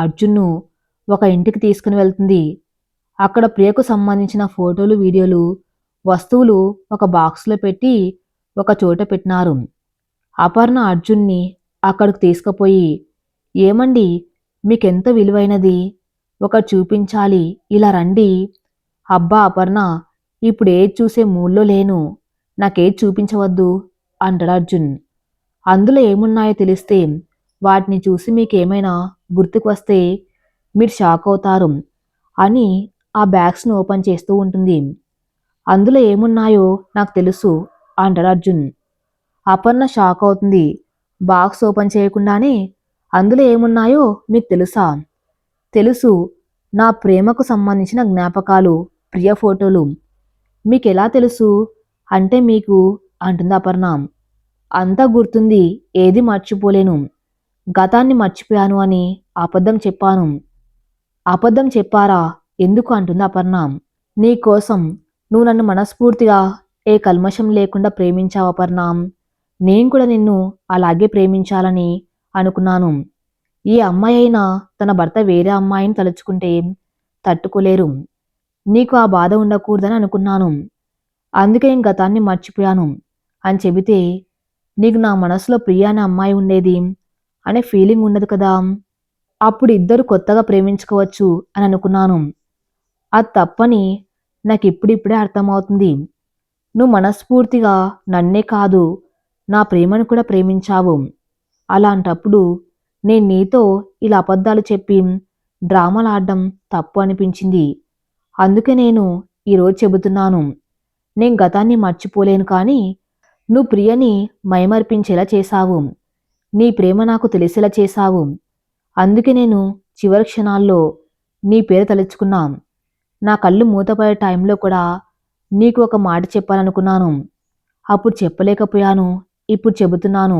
అర్జున్ను ఒక ఇంటికి తీసుకుని వెళ్తుంది. అక్కడ ప్రియకు సంబంధించిన ఫోటోలు, వీడియోలు, వస్తువులు ఒక బాక్స్లో పెట్టి ఒక చోట పెట్టినారు. అపర్ణ అర్జున్ని అక్కడికి తీసుకుపోయి, ఏమండి మీకెంత విలువైనది, ఒక చూపించాలి, ఇలా రండి. అబ్బా అపర్ణ, ఇప్పుడు ఏది చూసే మూడ్లో లేను, నాకేది చూపించవద్దు అంటాడు అర్జున్. అందులో ఏమున్నాయో తెలిస్తే, వాటిని చూసి మీకేమైనా గుర్తుకు వస్తే మీరు షాక్ అవుతారు అని ఆ బ్యాగ్స్ను ఓపెన్ చేస్తూ ఉంటుంది. అందులో ఏమున్నాయో నాకు తెలుసు అంటాడు అర్జున్. అపర్ణ షాక్ అవుతుంది. బాక్స్ ఓపెన్ చేయకుండానే అందులో ఏమున్నాయో మీకు తెలుసా? తెలుసు, నా ప్రేమకు సంబంధించిన జ్ఞాపకాలు, ప్రియ ఫోటోలు. మీకెలా తెలుసు అంటే మీకు అంటుంది అపర్ణ. అంతా గుర్తుంది, ఏది మర్చిపోలేను. గతాన్ని మర్చిపోయాను అని అబద్ధం చెప్పాను. అబద్ధం చెప్పారా? ఎందుకు అంటుంది అపర్ణ. నీకోసం నువ్వు నన్ను మనస్ఫూర్తిగా ఏ కల్మషం లేకుండా ప్రేమించావు అపర్ణ. నేను కూడా నిన్ను అలాగే ప్రేమించాలని అనుకున్నాను. ఈ అమ్మాయి అయినా తన భర్త వేరే అమ్మాయిని తలుచుకుంటే తట్టుకోలేరు. నీకు ఆ బాధ ఉండకూడదని అనుకున్నాను. అందుకే నేను గతాన్ని మర్చిపోయాను అని చెబితే నీకు నా మనసులో ప్రియ అనే అమ్మాయి ఉండేది అనే ఫీలింగ్ ఉండదు కదా. అప్పుడు ఇద్దరు కొత్తగా ప్రేమించుకోవచ్చు అని అనుకున్నాను. అది తప్పని నాకు ఇప్పుడిప్పుడే అర్థమవుతుంది. నువ్వు మనస్ఫూర్తిగా నన్నే కాదు, నా ప్రేమను కూడా ప్రేమించావు. అలాంటప్పుడు నేను నీతో ఇలా అబద్ధాలు చెప్పి డ్రామాలు ఆడడం తప్పు అనిపించింది. అందుకే నేను ఈరోజు చెబుతున్నాను. నేను గతాన్ని మర్చిపోలేను, కానీ నువ్వు ప్రియని మైమర్పించేలా చేశావు. నీ ప్రేమ నాకు తెలిసేలా చేశావు. అందుకే నేను చివరి క్షణాల్లో నీ పేరు తలుచుకున్నా. నా కళ్ళు మూతపడే టైంలో కూడా నీకు ఒక మాట చెప్పాలనుకున్నాను. అప్పుడు చెప్పలేకపోయాను, ఇప్పుడు చెబుతున్నాను.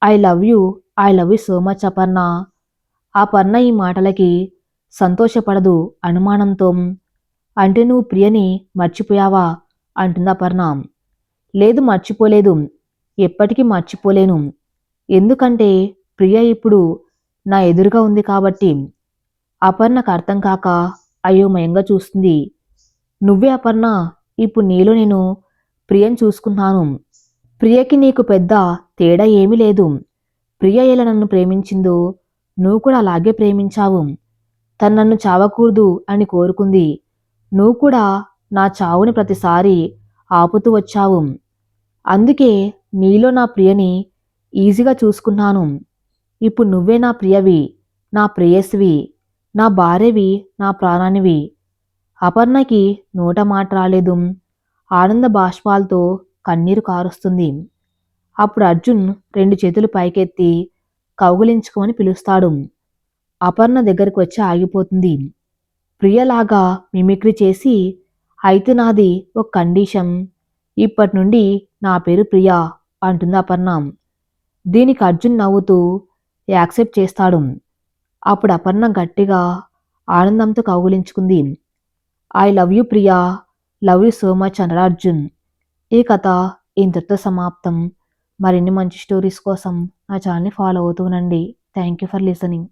I love you, I love you so much Aparna. Aparna ఈ మాటలకి సంతోషపడదు, అనుమానంతో. అంటే నువ్వు ప్రియని మర్చిపోయావా అంటుంది అపర్ణ. లేదు, మర్చిపోలేదు, ఎప్పటికీ మర్చిపోలేను. ఎందుకంటే ప్రియ ఇప్పుడు నా ఎదురుగా ఉంది కాబట్టి. అపర్ణకు అర్థం కాక అయోమయంగా చూస్తుంది. నువ్వే అపర్ణ, ఇప్పుడు నీలో నేను ప్రియని చూసుకున్నాను. ప్రియకి నీకు పెద్ద తేడా ఏమీ లేదు. ప్రియ ఎలా నన్ను ప్రేమించిందో నువ్వు కూడా అలాగే ప్రేమించావు. తను నన్ను చావకూడదు అని కోరుకుంది. నువ్వు కూడా నా చావుని ప్రతిసారి ఆపుతూ వచ్చావు. అందుకే నీలో నా ప్రియని ఈజీగా చూసుకున్నాను. ఇప్పుడు నువ్వే నా ప్రియవి, నా ప్రేయసివి, నా భార్యవి, నా ప్రాణానివి. అపర్ణకి నోట మాట రాలేదు. ఆనంద బాష్పాలతో కన్నీరు కారుస్తుంది. అప్పుడు అర్జున్ 2 చేతులు పైకెత్తి కౌగిలించుకోమని పిలుస్తాడు. అపర్ణ దగ్గరికి వచ్చి ఆగిపోతుంది. ప్రియలాగా మిమిక్రీ చేసి, అయితే నాది ఒక కండిషన్. ఇప్పటి నుండి నా పేరు ప్రియా అంటుంది అపర్ణ. దీనికి అర్జున్ నవ్వుతూ యాక్సెప్ట్ చేస్తాడు. అప్పుడు అపర్ణ గట్టిగా ఆనందంతో కౌగిలించుకుంది. I love you Priya, love you so much అన్నాడు అర్జున్. ఈ కథ ఇంతటితో సమాప్తం. మరిన్ని మంచి స్టోరీస్ కోసం నా ఛానల్ని ఫాలో అవుతూ ఉండండి. Thank you for listening.